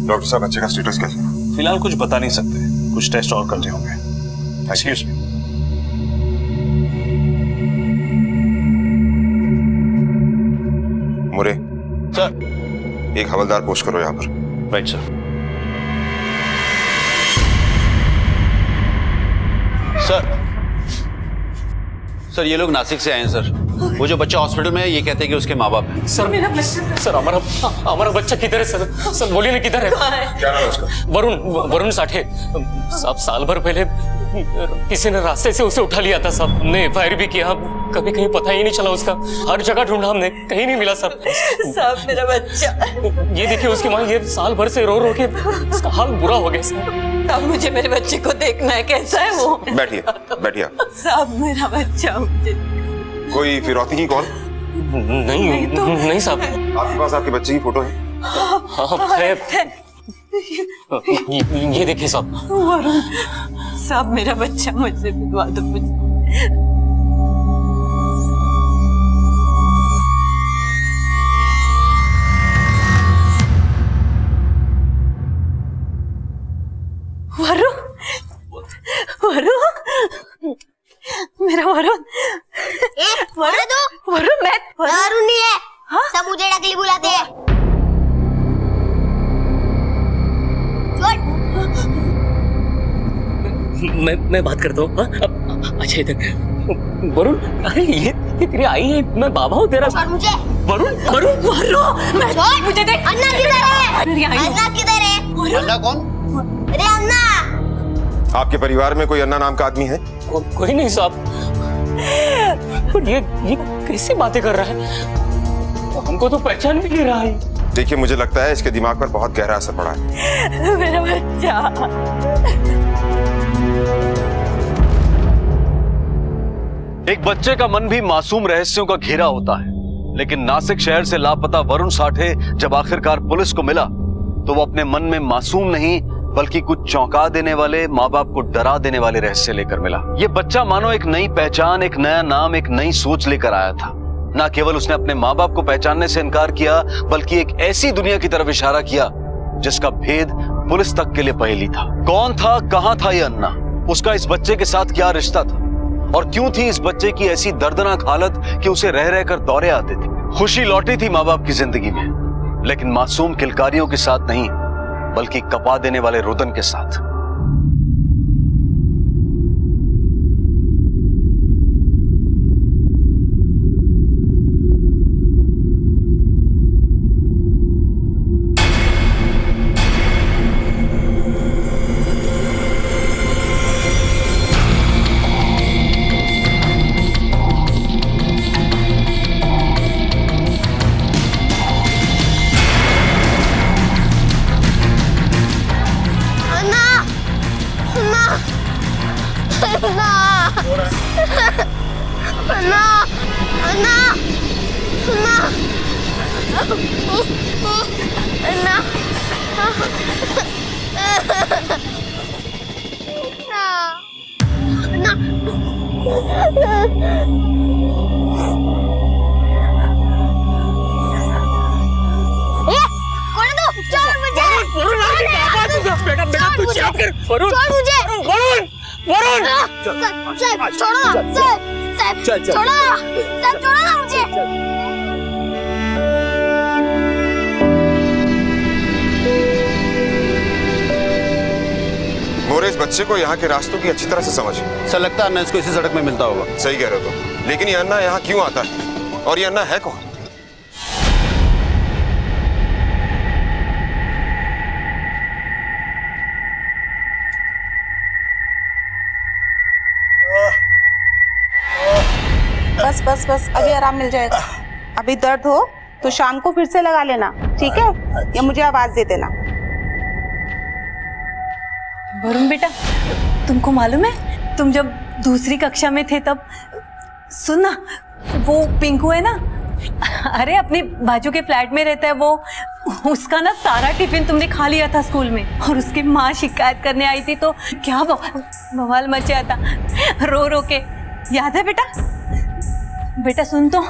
डॉक्टर साहब बच्चे का स्टेटस कैसा है? फिलहाल कुछ बता नहीं सकते, कुछ टेस्ट और करने होंगे। Excuse me. मुरे सर, एक हवलदार पोस्ट करो यहाँ पर। Right sir. सर ये लोग नासिक से आए हैं सर। वो जो बच्चा हॉस्पिटल में है ये कहते हैं कि उसके माँ बाप हैं। सर मेरा बच्चा, सर हमारा बच्चा किधर है सर? सर बोलिए ना किधर है? क्या नाम है उसका? वरुण साठे साहब। साल भर पहले किसी ने रास्ते से उसे उठा लिया था साहब। हमने एफआईआर भी किया, कभी कहीं पता ही नहीं चला उसका। हर जगह ढूंढा हमने, कहीं नहीं मिला साहब। साहब मेरा बच्चा। ये देखिए उसकी माँ ये साल भर से रो रो के उसका हाल बुरा हो गया साहब। अब मुझे मेरे बच्चे को देखना है, कैसा है वो? बैठिए बैठिए। साहब मेरा बच्चा मुझे। कोई फिरौती की कॉल? नहीं साहब। आपके पास आपके बच्चे की फोटो है? हाँ है। ये देखिए साहब। वरुण साहब मेरा बच्चा मुझसे मिलवा दो मुझे। वरुण मेरा वरुण। वरुण मैं वरुण नहीं है। हाँ? सब मुझे डकली बुलाते हैं। मैं बात करता हूँ। अच्छा इधर वरुण। अरे ये तेरी आई है, मैं बाबा हूँ तेरा। मुझे वरुण मुझे देख। अन्ना किधर है? अन्ना किधर है? अन्ना कौन? अरे अन्ना। आपके परिवार में कोई अन्ना नाम का आदमी है? कोई नहीं साहब। ये कैसी बातें कर रहा है? हमको तो पहचान भी नहीं रहा है। देखिए मुझे लगता है इसके दिमाग पर बहुत गहरा असर पड़ा है। मेरा बच्चा। एक बच्चे का मन भी मासूम रहस्यों का घेरा होता है, लेकिन नासिक शहर से लापता वरुण साठे जब आखिरकार पुलिस को मिला तो वो अपने मन में मासूम नहीं बल्कि कुछ चौंका देने वाले, माँ बाप को डरा देने वाले रहस्य लेकर मिला। ये बच्चा मानो एक नई पहचान, एक नया नाम, एक नई सोच लेकर आया था। ना केवल उसने अपने माँ बाप को पहचानने से इनकार किया बल्कि एक ऐसी दुनिया की तरफ इशारा किया जिसका भेद पुलिस तक के लिए पहेली था। कौन था, कहां था ये अन्ना? उसका इस बच्चे के साथ क्या रिश्ता था और क्यों थी इस बच्चे की ऐसी दर्दनाक हालत कि उसे रह रहकर दौरे आते थे? खुशी लौटी थी माँ बाप की जिंदगी में, लेकिन मासूम किलकारियों के साथ नहीं बल्कि कपा देने वाले रुदन के साथ। मोरे इस बच्चे को यहाँ के रास्तों की अच्छी तरह से समझ। सर लगता है अन्ना इसको इसी सड़क में मिलता होगा। सही कह रहे हो तो। लेकिन ये अन्ना यहाँ क्यों आता है और ये अन्ना है कौन? बस बस बस अभी आराम मिल जाएगा। अभी दर्द हो तो शाम को फिर से लगा लेना, ठीक है? या मुझे आवाज दे देना। वरुण बेटा, तुमको मालूम है तुम जब दूसरी कक्षा में थे तब, सुन ना, वो पिंकू है ना, अरे अपने बाजू के फ्लैट में रहता है वो, उसका ना सारा टिफिन तुमने खा लिया था स्कूल में और उसकी माँ शिकायत करने आई थी तो क्या बवाल मचा था रो रो के। याद है बेटा? बेटा सुन तो।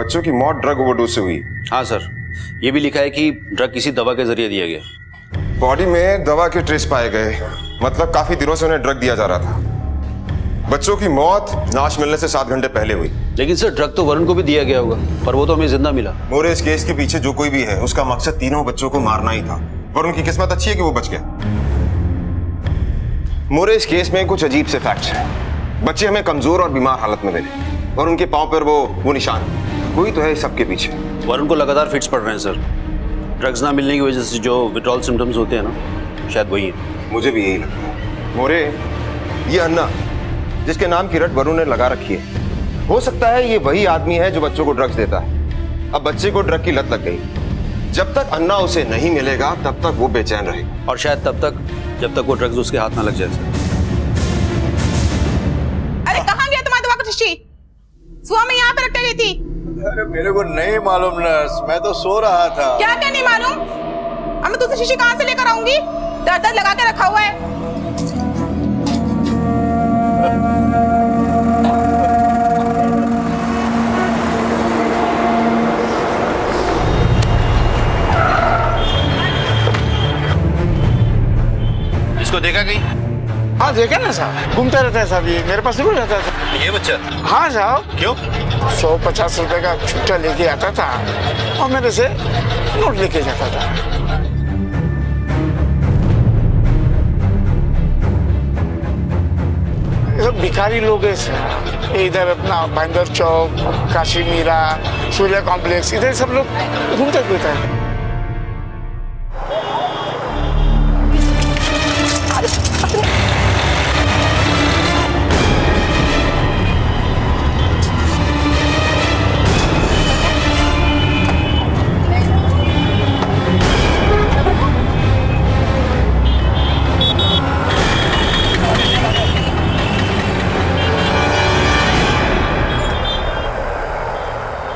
बच्चों की मौत ड्रग ओवरडोज से हुई। हाँ सर, ये भी लिखा है कि ड्रग किसी दवा के जरिए दिया गया। बॉडी में दवा के ट्रेस पाए गए, मतलब काफी दिनों से उन्हें ड्रग दिया जा रहा था। बच्चों की मौत लाश मिलने से 7 घंटे पहले हुई। लेकिन सर ड्रग तो वरुण को भी दिया गया होगा, पर वो तो हमें जिंदा मिला। मोरे, इस केस के पीछे जो कोई भी है उसका मकसद तीनों बच्चों को मारना ही था। वरुण की किस्मत अच्छी है कि वो बच गया। मोरे, इस केस में कुछ अजीब से फैक्ट्स हैं। बच्चे हमें कमजोर और बीमार हालत में मिले और उनके पांव पर वो निशान। कोई तो है सबके पीछे। वरुण को लगातार फिट्स पड़ रहे हैं सर। ड्रग्स ना मिलने की वजह से जो विड्रॉल सिम्टम्स होते हैं ना, शायद वही है। मुझे भी यही लगता है। मोरे, ये अन्ना जिसके नाम की रट वरुण ने लगा रखी है, हो सकता है ये वही आदमी है जो बच्चों को ड्रग्स देता है। अब बच्चे को ड्रग की लत लग गई। जब तक अन्ना उसे नहीं मिलेगा तब तक वो बेचैन रहेगा, और शायद तब तक जब तक वो ड्रग्स उसके हाथ ना लग जाए सर। अरे कहाँ गया तुम्हारा दवा का शीशी? सुबह में यहाँ पे रख गई थी। अरे मेरे को नहीं मालूम नर्स, मैं तो सो रहा था। क्या क्या नहीं मालूम? अब मैं दूसरी शीशी कहाँ से लेकर आऊंगी? दर्द लगा के रखा हुआ है। इसको देखा कहीं? हाँ देखा ना साहब, घूमता रहता है साहब, ये मेरे पास जरूर रहता था। ये बच्चा? हाँ साहब। क्यों? 150 रुपए का छुट्टा लेके आता था और मेरे से नोट लेके जाता था। ये सब भिखारी लोग हैं सर। इधर अपना बंदर चौक, काशी मीरा, सूर्या कॉम्प्लेक्स, इधर सब लोग घूमते फिरते हैं।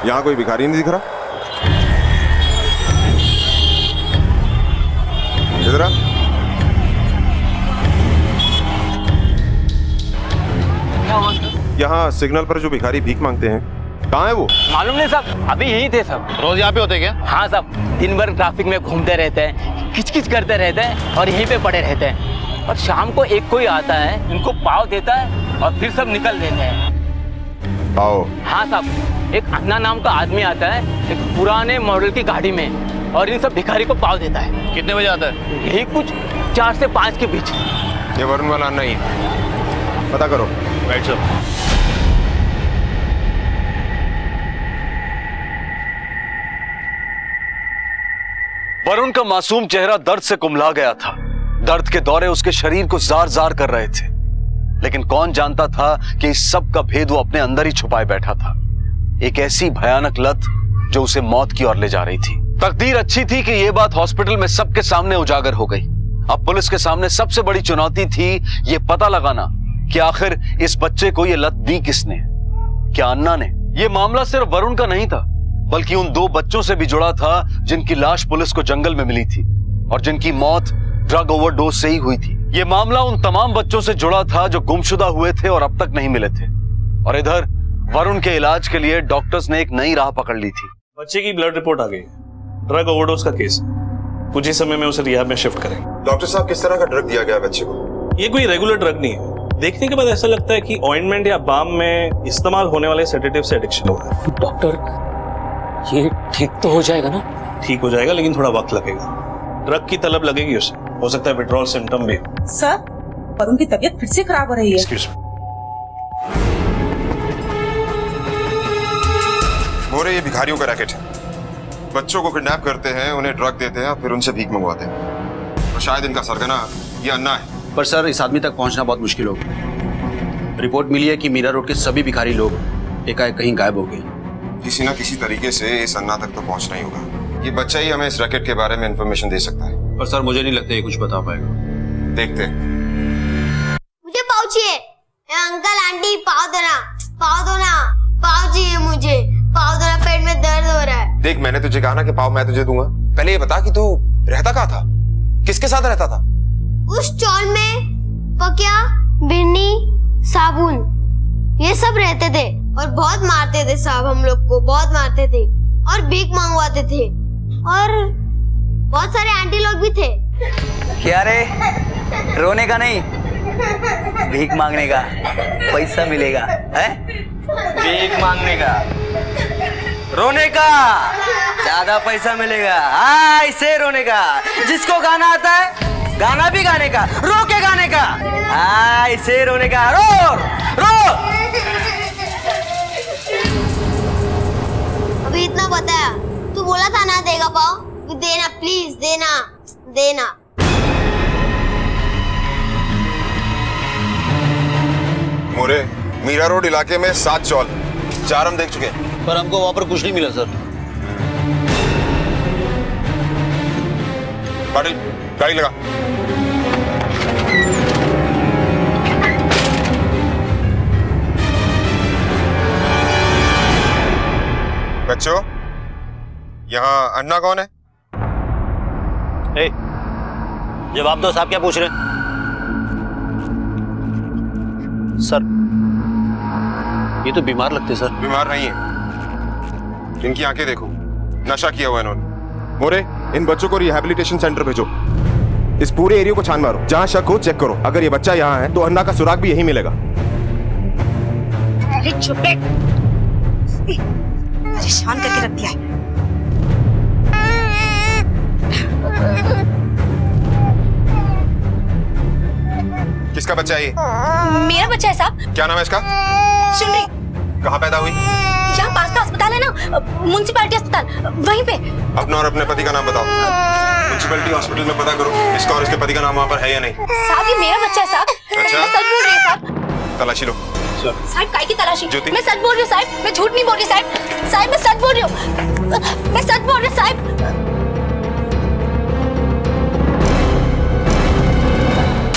यहाँ कोई भिखारी नहीं दिख रहा। इधर आ। यहाँ सिग्नल पर जो भिखारी भीख मांगते हैं, कहाँ है वो? मालूम नहीं साहब, अभी यही थे सब। रोज यहाँ पे होते क्या? हाँ साहब, दिन भर ट्रैफिक में घूमते रहते हैं, किचकिच करते रहते हैं और यहीं पे पड़े रहते हैं। और शाम को एक कोई आता है, इनको पाव देता है और फिर सब निकल देते हैं। पाव? हाँ साहब, एक अन्ना नाम का आदमी आता है एक पुराने मॉडल की गाड़ी में और इन सब भिखारी को पाव देता है। कितने बजे आता है? यही कुछ 4 से 5 के बीच। ये वरुण वाला अन्ना ही है, पता करो। Right sir. वरुण का मासूम चेहरा दर्द से कुम्हला गया था। दर्द के दौरे उसके शरीर को जार जार कर रहे थे, लेकिन कौन जानता था कि इस सब का भेद वो अपने अंदर ही छुपाए बैठा था। एक ऐसी भयानक लत जो उसे मौत की ओर ले जा रही थी। तकदीर अच्छी थी कि यह बात हॉस्पिटल में सबके सामने उजागर हो गई। अब पुलिस के सामने सबसे बड़ी चुनौती थी ये पता लगाना कि आखिर इस बच्चे को ये लत दी किसने। क्या अन्ना ने? यह मामला सिर्फ वरुण का नहीं था, बल्कि उन 2 बच्चों से भी जुड़ा था जिनकी लाश पुलिस को जंगल में मिली थी और जिनकी मौत ड्रग ओवरडोज से ही हुई थी। यह मामला उन तमाम बच्चों से जुड़ा था जो गुमशुदा हुए थे और अब तक नहीं मिले थे। और इधर वरुण के इलाज के लिए डॉक्टर्स ने एक नई राह पकड़ ली थी। बच्चे की ब्लड रिपोर्ट आ गई, ड्रग ओवरडोज का केस। कुछ ही समय में उसे रिहाब में शिफ्ट करेंगे। डॉक्टर साहब, किस तरह का ड्रग दिया गया बच्चे को? ये कोई रेगुलर ड्रग नहीं है। देखने के बाद ऐसा लगता है कि ऑइंटमेंट या बाम में इस्तेमाल होने वाले सेडेटिव से एडिक्शन हुआ है। डॉक्टर, ये ठीक तो हो जाएगा ना? ठीक हो जाएगा, लेकिन थोड़ा वक्त लगेगा। ड्रग की तलब लगेगी उसे, हो सकता है विड्रॉल सिम्टम भी। सर, वरुण की तबीयत फिर से खराब हो रही है। Excuse me. मोरे, ये भिखारियों का रैकेट है। बच्चों को किडनैप करते हैं, उन्हें ड्रग देते हैं, फिर उनसे भीख मंगवाते हैं। और शायद इनका सरगना ये अन्ना है। पर सर, इस आदमी तक पहुंचना बहुत मुश्किल होगा। रिपोर्ट मिली है कि मीरा रोड के सभी भिखारी लोग एकाएक कहीं गायब हो गए। किसी ना किसी तरीके से इस अन्ना तक तो पहुंचना ही होगा। ये बच्चा ही हमें इस रैकेट के बारे में इंफॉर्मेशन दे सकता है। पर सर, मुझे नहीं लगता ये कुछ बता पाएगा। देखते हैं। मुझे पाव चाहिए। अंकल आंटी पाव देना, पाव दो ना, पाव चाहिए मुझे, पाव दो ना, पेट में दर्द हो रहा है। देख, मैंने तुझे कहा ना कि पाव मैं तुझे दूंगा। पहले ये बता कि तू रहता कहाँ था, किसके साथ रहता था? उस स्टॉल में पकिया, बिन्नी, साबुन ये सब रहते थे। और बहुत मारते थे साहब, हम लोग को बहुत मारते थे और भीख मंगवाते थे और बहुत सारे आंटी लोग भी थे। क्या रे, रोने का नहीं, भीख मांगने का, पैसा मिलेगा है? भीख मांगने का, रोने का ज्यादा पैसा मिलेगा। ऐसे रोने का, जिसको गाना आता है गाना भी गाने का, रो के गाने का, ऐसे रोने का, रो रो। अभी इतना बताया, तू बोला था ना देगा पाओ, देना प्लीज, देना देना। मोरे, मीरा रोड इलाके में 7 चौल, 4 हम देख चुके हैं, पर हमको वहां पर कुछ नहीं मिला सर। पाटिल, गाड़ी लगा। बच्चों, यहाँ अन्ना कौन है? ए, जवाब दो साहब, क्या पूछ रहे हैं? सर, ये तो बीमार लगते सर। बीमार नहीं है, इनकी आंखें देखो, नशा किया हुआ इन्होंने। मोरे, इन बच्चों को रिहैबिलिटेशन सेंटर भेजो। इस पूरे एरिया को छान मारो, जहां शक हो चेक करो। अगर ये बच्चा यहाँ है तो अन्ना का सुराग भी यही मिलेगा। अरे चुप बैठ, परेशान करके रख दिया है। किसका बच्चा है ये? मेरा बच्चा है साहब। क्या नाम है इसका? शुनरी। कहाँ पैदा हुई? यहाँ पास का अस्पताल है ना, म्युनिसिपैलिटी अस्पताल, वहीं पे। अपना और अपने पति का नाम बताओ। म्युनिसिपैलिटी हॉस्पिटल में पता करो इसका और इसके पति का नाम वहाँ पर है या नहीं। साहब ये मेरा बच्चा है साहब। अच्छा? मैं सच बोल रही हूँ साहब। तलाशी लो। साहब काय की तलाशी? ज्योति? मैं सच बोल रही हूँ साहब, मैं झूठ नहीं बोल रही साहब। साहब मैं सच बोल रही हूँ, मैं सच बोल रही हूँ साहब।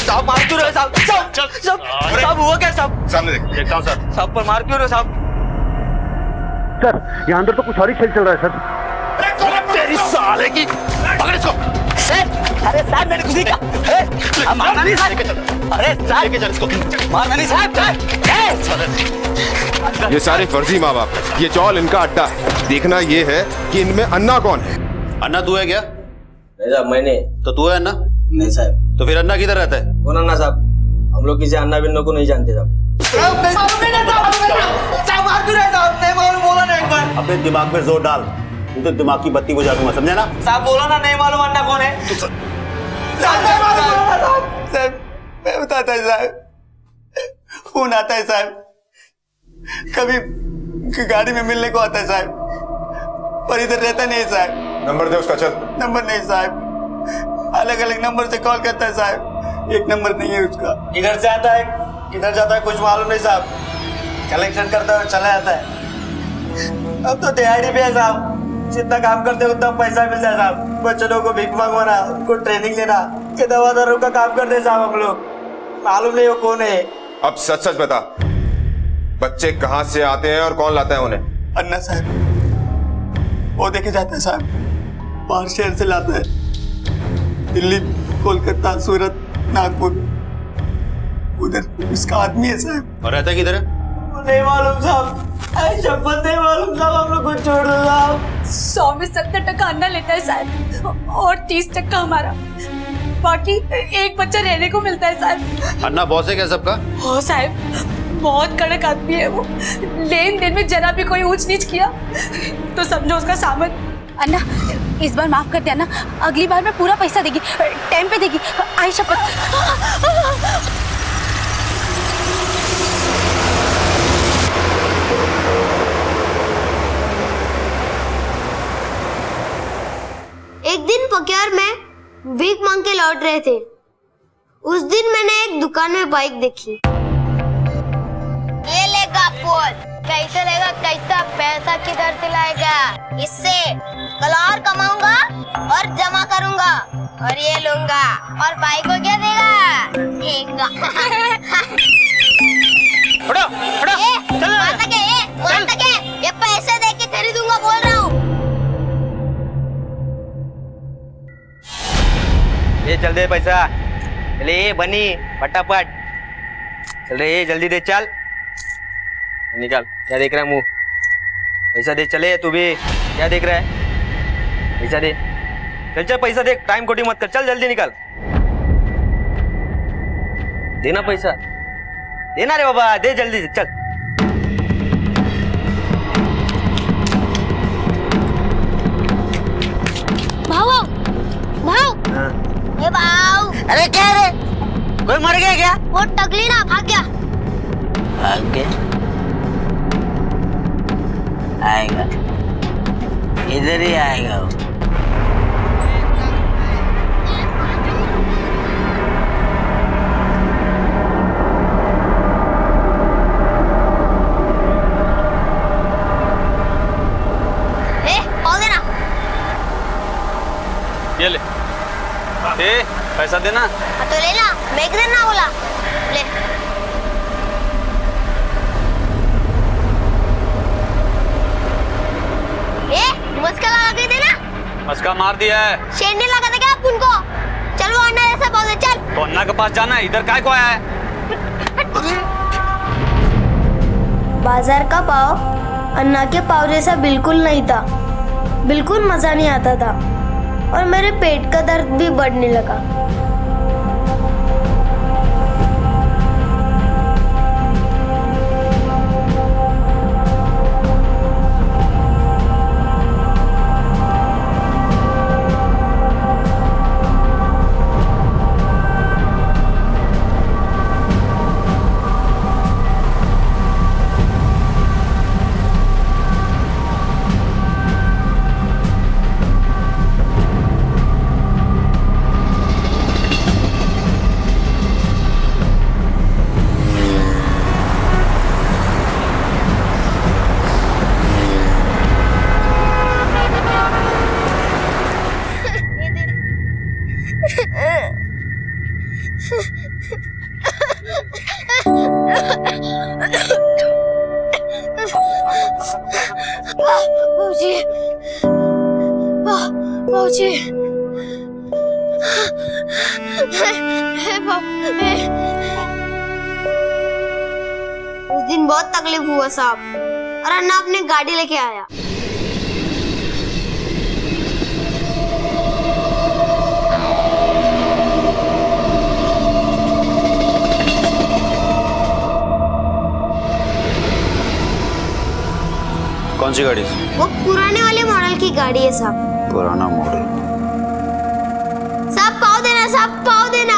साहब मार क्यों रहे साहब? साहब हुआ क्या साहब? सामने देखता हूँ सर। साहब पर मार क्यों रहे साहब? सर, यहाँ अंदर तो कुछ और ही खेल चल रहा है सर। तेरी साले की, पकड़ इसको। अरे साहब मैंने कुछ नहीं कहा। मारना नहीं साहब। अरे साहब मारना नहीं साहब। ये सारे फर्जी माँ बाप, ये चौल इनका अड्डा है। देखना ये है कि इनमें अन्ना कौन है। अन्ना तू है क्या? नहीं साहब मैंने। तो तू है अन्ना? नहीं साहब। तो फिर अन्ना किधर रहता है? कौन अन्ना साहब? हम लोग किसी अन्ना बिन्नो को नहीं जानते साहब। अपने दिमाग पे जोर डाल, नहीं तो दिमाग की बत्ती बुझा दूंगा, समझे ना? साहब बोलो ना, नहीं मालूम अन्ना कौन है। साहब मैं बताता है साहब, फोन आता है साहब, कभी गाड़ी में मिलने को आता है साहब, पर इधर रहता नहीं है साहब। नंबर दे उसका, चल। नंबर नहीं साहब, अलग अलग नंबर से कॉल करता है साहब, एक नंबर नहीं है उसका। इधर से आता है, किधर जाता है कुछ मालूम नहीं साहब। कलेक्शन करता है और चला जाता है। अब तो दिहाड़ी पे है साहब, जितना काम करते हैं उतना पैसा मिलता है साहब। बच्चों को भीख मंगवाना, उनको ट्रेनिंग लेना, के दवादारों का काम करते हैं साहब हम लोग। मालूम नहीं वो कौन है। अब सच सच बता, बच्चे कहाँ से आते हैं और कौन लाता है उन्हें? अन्ना साहब, वो देखे जाता है साहब, बाहर शहर से लाता है, दिल्ली, कोलकाता, सूरत, नागपुर, उधर उसका आदमी है साहब। और रहता किधर है? नहीं मालूम साहब, शपथ नहीं मालूम साहब, हम लोग को छोड़ दो साहब। 100 में 70% अन्ना लेता है साहब, और 30% हमारा, बाकी एक बच्चा रहने को मिलता है साहब। अन्ना बॉस है क्या सबका? हो साहब, बहुत कड़क आदमी है वो। लेन देन में जरा भी कोई ऊंच नीच किया तो समझो उसका सामन। अन्ना इस बार माफ कर दे अन्ना, अगली बार मैं पूरा पैसा देगी, टाइम पे देगी, आई शपथ। एक दिन पक्यार में भीख मांग के लौट रहे थे। उस दिन मैंने एक दुकान में बाइक देखी। ये लेगा पोल, कैसे लेगा, कैसा पैसा किधर से लाएगा? इससे कल और कमाऊंगा और जमा करूंगा और ये लूंगा, और भाई को क्या देगा? देगा। ये पैसे दे के खरीदूंगा बोल रहा हूँ। ये चल दे पैसा, चले बनी फटाफट, चल रहे जल्दी दे, चल निकाल। क्या देख रहा है मुंह? पैसा दे, चले तू भी। क्या देख रहा है? पैसा दे, चल चल पैसा दे, टाइम खोटी मत कर, चल जल्दी निकल। देना पैसा, देना रे बाबा, दे जल्दी से, चल। भाऊ भाऊ ए भाऊ, अरे क्या रे, कोई मर गया क्या? वो टकली ना भाग गया। भाग गया? आएगा, इधर ही आएगा वो। ये ले, पैसा देना। तो ले ला, मैं एक दिन ना बोला ले। मस्का लगा के देना। मस्का मार दिया है। शेर नहीं लगा था क्या आप उनको? चल वो अन्ना जैसा बोल दे, चल। तो अन्ना के पास जाना है, इधर काय को आया है? बाजार का पाव अन्ना के पाव जैसा बिल्कुल नहीं था, बिल्कुल मजा नहीं आता था और मेरे पेट का दर्द भी बढ़ने लगा। उस दिन बहुत तकलीफ हुआ साहब, और अन्ना अपनी गाड़ी लेके आया। कौन सी गाड़ी? वो पुराने वाले मॉडल की गाड़ी है साहब। पुराना मॉडल? साहब पाव देना, साहब पाव देना।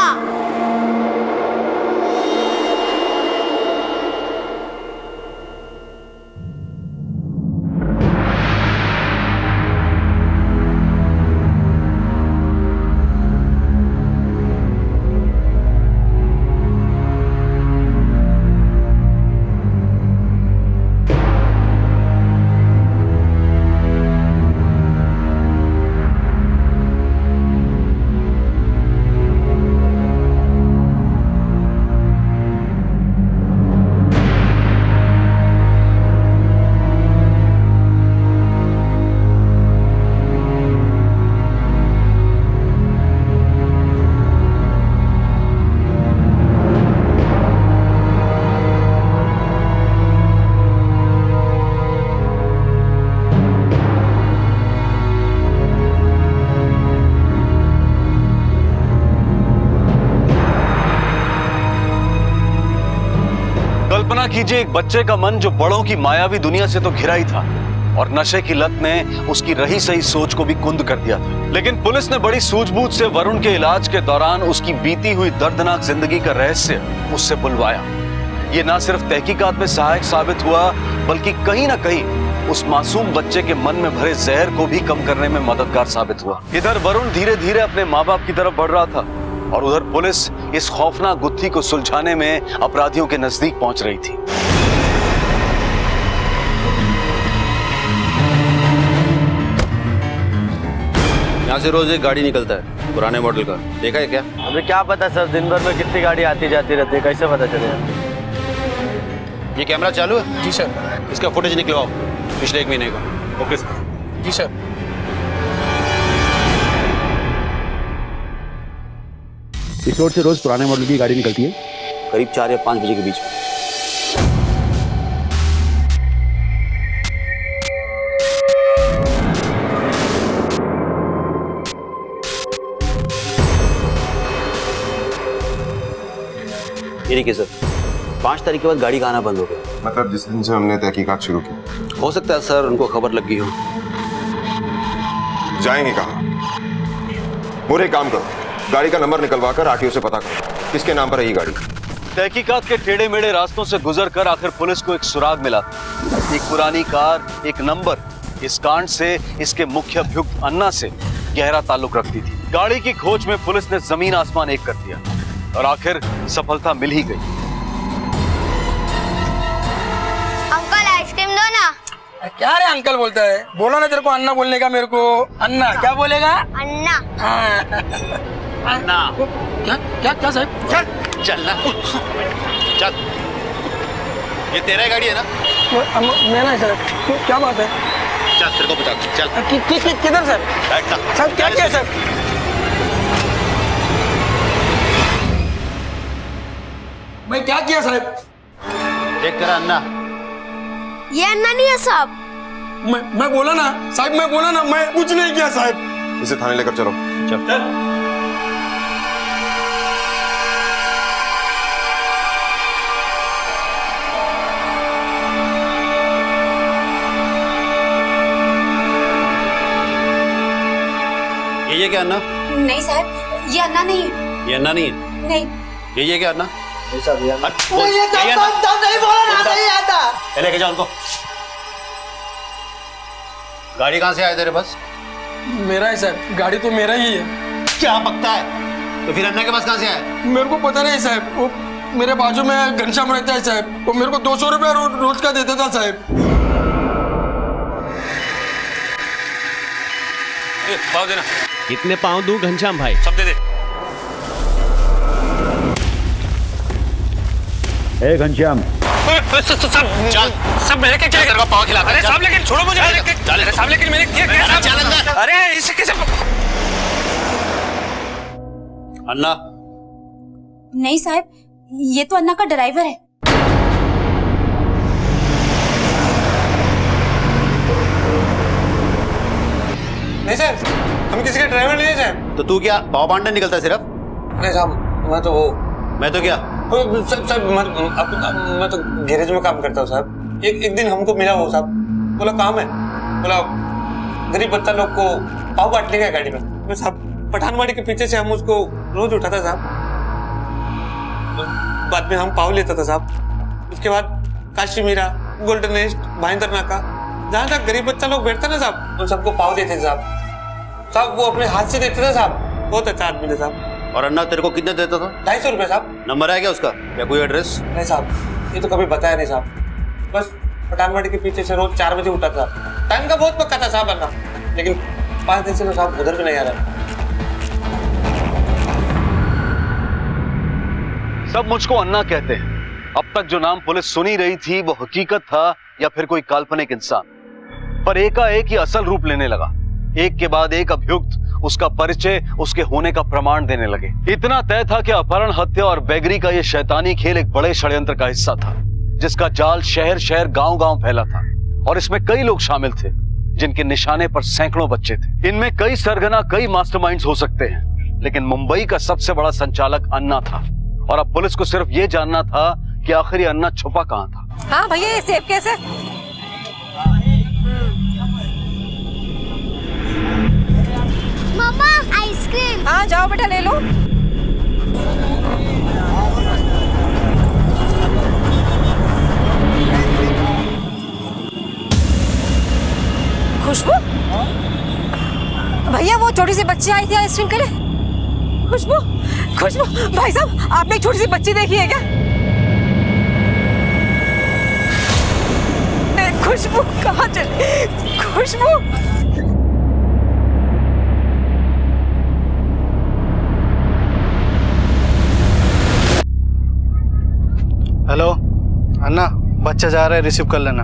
कल्पना कीजिए एक बच्चे का मन जो बड़ों की मायावी दुनिया से तो घिरा ही था और नशे की लत ने उसकी रही सही सोच को भी कुंद कर दिया था। लेकिन पुलिस ने बड़ी सूझबूझ से वरुण के इलाज के दौरान उसकी बीती हुई दर्दनाक जिंदगी का रहस्य उससे बुलवाया। ये ना सिर्फ तहकीकात में सहायक साबित हुआ बल्कि कहीं ना कहीं उस मासूम बच्चे के मन में भरे जहर को भी कम करने में मददगार साबित हुआ। इधर वरुण धीरे धीरे अपने माँ बाप की तरफ बढ़ रहा था और उधर पुलिस इस खौफनाक गुत्थी को सुलझाने में अपराधियों के नजदीक पहुंच रही थी। यहाँ से रोज एक गाड़ी निकलता है पुराने मॉडल का, देखा है क्या? अभी क्या पता सर, दिन भर में कितनी गाड़ी आती जाती रहती है, कैसे पता चलेगा? ये कैमरा चालू है? जी सर। इसका फुटेज निकलवाओ पिछले 1 महीने का। Okay sir. जी सर। इस रोड से रोज पुराने मॉडल की गाड़ी निकलती है करीब 4 या 5 बजे के बीच में। ठीक है सर। 5 तारीख के बाद गाड़ी का आना बंद हो गया। मतलब जिस दिन से हमने तहकीकात शुरू की। हो सकता है सर उनको खबर लग गई हो। जाएंगे कहाँ? मोरे एक काम करो, गाड़ी का नंबर निकलवा कर आरटीओ से पता करो किसके नाम पर है ये गाड़ी। तहकीकात के टेढ़े मेढ़े रास्तों से गुजर कर आखिर पुलिस को एक सुराग मिला। एक पुरानी कार, एक नंबर। इस कांड से इसके मुख्य अभियुक्त अन्ना से गहरा ताल्लुक रखती थी। गाड़ी की खोज में पुलिस ने जमीन आसमान एक कर दिया और आखिर सफलता मिल ही गई। अंकल आइसक्रीम दो ना। क्या रे अंकल बोलता है? बोला ना तेरे को अन्ना बोलने का। मेरे को अन्ना क्या बोलेगा? अन्ना। अन्ना क्या क्या क्या साहब? चल चल ना, चल। ये तेरा ही गाड़ी है ना? मेरा है सर। क्या बात है? चल तेरे को बता, चल। किधर सर? बैठ ना। सर क्या किया सर? मैं क्या किया साहब? देख तेरा अन्ना। ये अन्ना नहीं है साहब। मैं बोला ना साहब, मैं बोला ना, मैं कुछ नहीं किया साहब। इसे थाने लेकर चलो। चल। ये क्या अन्ना? नहीं साहब, ये अन्ना नहीं है। ये अन्ना नहीं है? नहीं। ये क्या अन्ना? नहीं साहब, ये अन्ना नहीं बोला ना, नहीं आता। लेके जाओ उनको। गाड़ी कहाँ से आया तेरे पास? मेरा है सर, गाड़ी तो मेरा ही है। क्या बकता है? तो फिर अन्ना के पास कहाँ से आया? मेरे को पता नहीं साहब, वो मेरे बाजू में घनश्याम रहता है साहब, वो मेरे को 200 रुपया रोज का देता था साहब। पाव देना। कितने पाँव दूं घनश्याम भाई? सब दे दे। ए घनश्याम, चल सब मेरे के क्या करेगा? पाव खिला। अरे साहब लेकिन छोड़ो मुझे। अरे साहब लेकिन मैंने क्या? चल अंदर। अरे इसे कैसे? अन्ना? नहीं साहब, ये तो अन्ना का ड्राइवर है। नहीं सर, हम किसी का ड्राइवर नहीं है साहब। तो तू क्या पाव बांटने निकलता है सिर्फ? नहीं साहब, मैं तो क्या? साहब मैं तो गैरेज में काम करता हूँ साहब। एक दिन हमको मिला वो साहब, बोला काम है, बोला गरीब बच्चा लोग को पाव बांटने का गाड़ी में। मैं साहब पठानवाड़ी के पीछे से हम उसको रोज उठाता साहब, बाद में हम पाव लेता था साहब। उसके बाद काशी मीरा, गोल्डन नेस्ट, भाईंदर नाका, जहाँ तक गरीब बच्चा लोग बैठता ना साहब, उन सबको पाव देते थे साहब। साहब वो अपने हाथ से देते थे साहब। बहुत अच्छा आदमी था साहब। और अन्ना तेरे को कितना देता था? 250 रुपए साहब। नंबर है क्या उसका या कोई एड्रेस? नहीं साहब, ये तो कभी बताया नहीं साहब। बस पठानवाड़ी के पीछे से रोज 4 बजे उठा था। टाइम का बहुत पक्का था साहब अन्ना, लेकिन 5 दिन से तो साहब उधर भी नहीं आ रहा। सब मुझको अन्ना कहते हैं। अब तक जो नाम पुलिस सुनी रही थी वो हकीकत था या फिर कोई काल्पनिक इंसान। पर एकाएक ही असल रूप लेने लगा। एक के बाद एक अभियुक्त उसका परिचय, उसके होने का प्रमाण देने लगे। इतना तय था कि अपहरण, हत्या और बेगरी का यह शैतानी खेल एक बड़े षड्यंत्र का हिस्सा था, जिसका जाल शहर शहर गांव-गांव फैला था। और इसमें कई लोग शामिल थे जिनके निशाने पर सैकड़ों बच्चे थे। इनमें कई सरगना, कई मास्टरमाइंड्स हो सकते हैं, लेकिन मुंबई का सबसे बड़ा संचालक अन्ना था। और अब पुलिस को सिर्फ ये जानना था कि आखिर अन्ना छुपा कहां था। हाँ भैया, ये सेब कैसे? मम्मा आइसक्रीम। हाँ जाओ बेटा ले लो। खुशबू? भैया वो छोटी सी बच्ची आई थी आइसक्रीम के लिए। खुशबू, खुशबू भाई साहब, आपने एक छोटी सी बच्ची देखी है क्या? खुशबू कहाँ चली? खुशबू हेलो अन्ना, बच्चा जा रहा है, रिसीव कर लेना।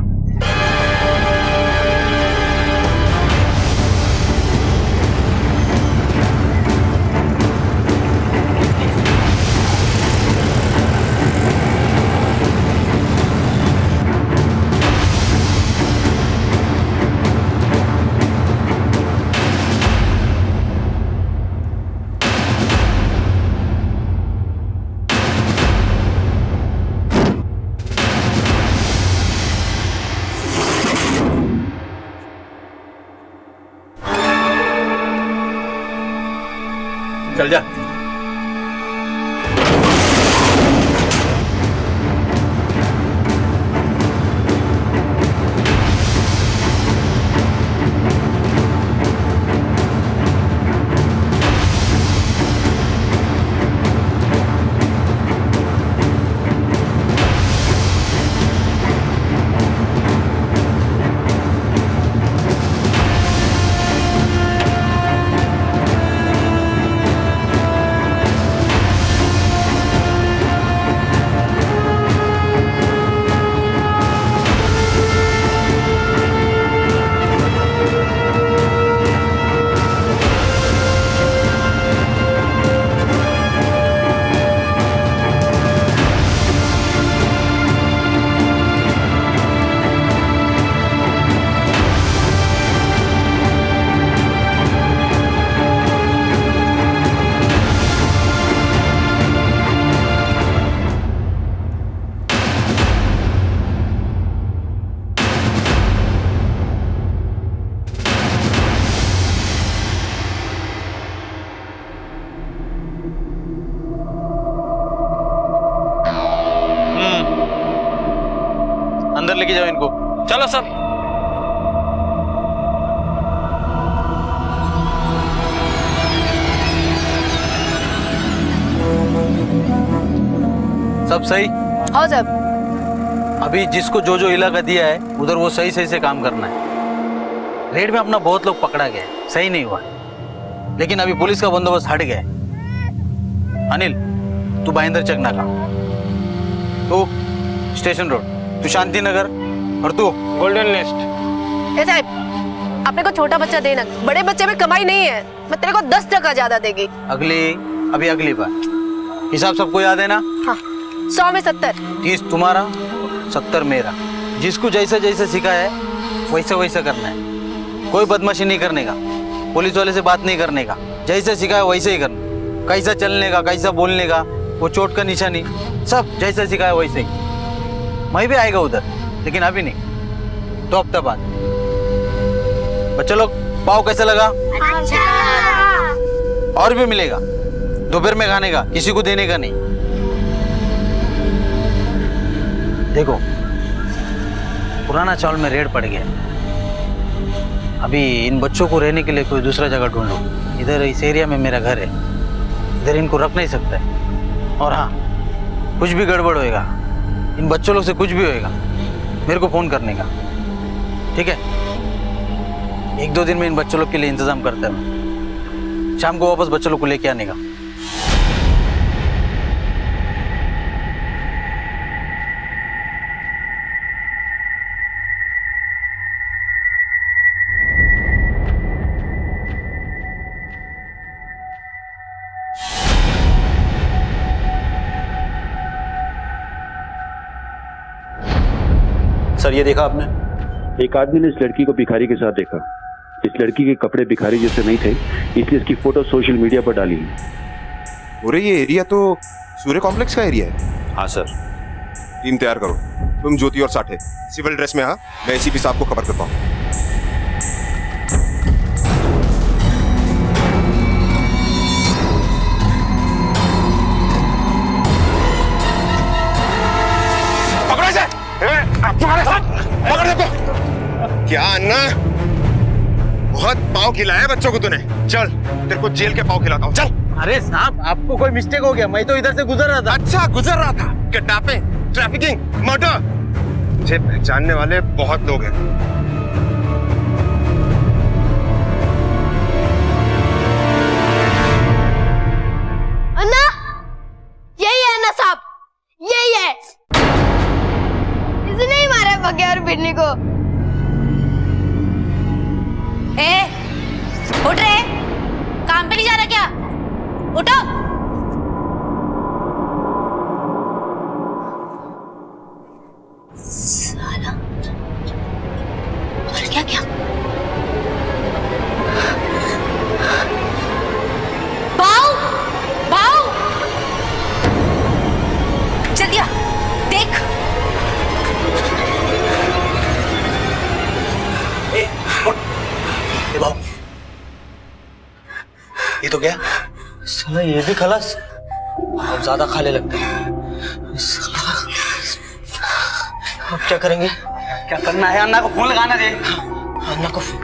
चल जा। अंदर लेके जाओ इनको। चलो सब। सब सही? हाँ साहब। अभी जिसको जो जो इलाका दिया है उधर वो सही सही से काम करना है। रेड में अपना बहुत लोग पकड़ा गया, सही नहीं हुआ, लेकिन अभी पुलिस का बंदोबस्त हट गया है। अनिल तू भाईंदर चक नाका, तू स्टेशन रोड, तू शांति नगर और तू गोल्डन नेस्ट। ए साहब अपने को छोटा बच्चा देना, बड़े बच्चे में कमाई नहीं है, मैं तेरे को 10 टका ज्यादा देगी। अगली बार हिसाब सबको याद है ना? हाँ 100 में 70। 30 तुम्हारा 70 मेरा। जिसको जैसा जैसा सिखा है वैसा वैसा करना है, कोई बदमाशी नहीं करने का, पुलिस वाले से बात नहीं करने का, जैसे सिखा है वैसे ही करना, कैसा चलने का, कैसा बोलने का, वो चोट का निशानी सब जैसा सिखा है वैसे ही। मैं भी आएगा उधर, लेकिन अभी नहीं, 2 हफ्ता बाद। बच्चे लोग पाव कैसा लगा? अच्छा। और भी मिलेगा, दोपहर में खाने का, किसी को देने का नहीं। देखो पुराना चावल में रेड पड़ गया, अभी इन बच्चों को रहने के लिए कोई दूसरा जगह ढूंढो। इधर इस एरिया में मेरा घर है, इधर इनको रख नहीं सकता है। और हाँ, कुछ भी गड़बड़ होएगा, इन बच्चों लोग से कुछ भी होएगा, मेरे को फोन करने का, ठीक है? 1-2 दिन में इन बच्चों लोग के लिए इंतजाम करता है, शाम को वापस बच्चों लोग को लेके आने का। सर ये देखा आपने? एक आदमी ने इस लड़की को भिखारी के साथ देखा। इस लड़की के कपड़े भिखारी जैसे नहीं थे, इसलिए इसकी फोटो सोशल मीडिया पर डाली है। और ये एरिया तो सूर्य कॉम्प्लेक्स का एरिया है। हाँ सर। टीम तैयार करो, तुम ज्योति और साठे सिविल ड्रेस में आ, मैं एसीपी साहब को खबर करता हूँ। तुम्हारे साथ पकड़ दे। क्या अन्ना, बहुत पाव खिलाया बच्चों को तूने। चल तेरे को जेल के पाव खिलाता हूँ, चल। अरे साहब आपको कोई मिस्टेक हो गया, मैं तो इधर से गुजर रहा था। अच्छा गुजर रहा था? किडनैपिंग, ट्रैफिकिंग, मर्डर, मुझे पहचानने वाले बहुत लोग हैं। अन्ना, यही है अन्ना साहब, यही है। इसने ही मारा बगैर बिन्नी को। ए, उठ रहे, काम पे नहीं जा रहा क्या? उठो। साला, और क्या? बाऊ, जल्दी आ, देख। ये तो क्या? साला ये भी खलास, बहुत ज्यादा खाने लगता है। अब क्या करेंगे? क्या करना है? अन्ना को फोन लगाना दे। अन्ना को फोन।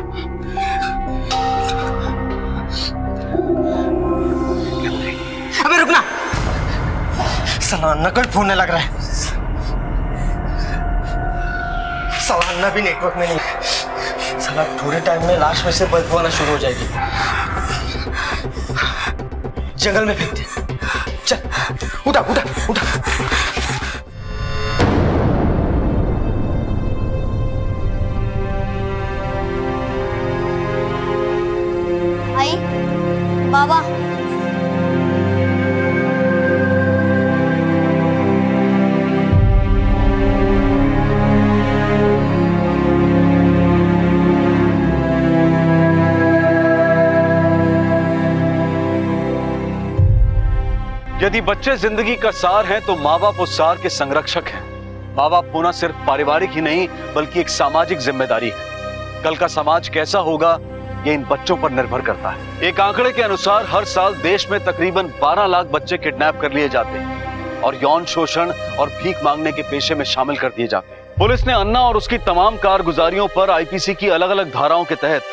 अबे रुकना, साला अन्ना को फोन नहीं लग रहा है। साला अन्ना भी नेटवर्क में नहीं। साला थोड़े टाइम में लाश में से बदबू आना शुरू हो जाएगी। जंगल में फेंकते। चल, उठा उठा उठा। आई बाबा, यदि बच्चे जिंदगी का सार हैं तो माँ बाप उस सार के संरक्षक हैं। माँ बाप होना सिर्फ पारिवारिक ही नहीं बल्कि एक सामाजिक जिम्मेदारी है। कल का समाज कैसा होगा ये इन बच्चों पर निर्भर करता है। एक आंकड़े के अनुसार हर साल देश में तकरीबन 12 लाख बच्चे किडनैप कर लिए जाते हैं और यौन शोषण और भीख मांगने के पेशे में शामिल कर दिए जाते हैं। पुलिस ने अन्ना और उसकी तमाम कारगुजारियों पर आईपीसी की अलग अलग धाराओं के तहत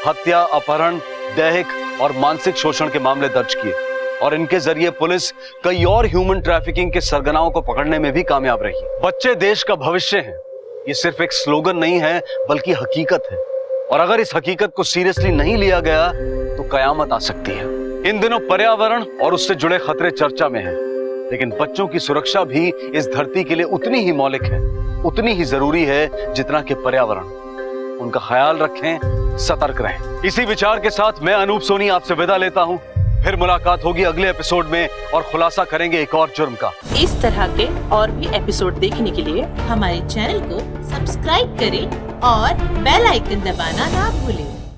हत्या, अपहरण, दैहिक और मानसिक शोषण के मामले दर्ज किए और इनके जरिए पुलिस कई और ह्यूमन ट्रैफिकिंग के सरगनाओं को पकड़ने में भी कामयाब रही। बच्चे देश का भविष्य हैं। ये सिर्फ एक स्लोगन नहीं है बल्कि हकीकत है और अगर इस हकीकत को सीरियसली नहीं लिया गया तो कयामत आ सकती है। इन दिनों पर्यावरण और उससे जुड़े खतरे चर्चा में हैं, लेकिन बच्चों की सुरक्षा भी इस धरती के लिए उतनी ही मौलिक है, उतनी ही जरूरी है जितना कि पर्यावरण। उनका ख्याल रखें, सतर्क रहें। इसी विचार के साथ मैं अनूप सोनी आपसे विदा लेता हूं। फिर मुलाकात होगी अगले एपिसोड में और खुलासा करेंगे एक और जुर्म का। इस तरह के और भी एपिसोड देखने के लिए हमारे चैनल को सब्सक्राइब करें और बेल आइकन दबाना ना भूलें।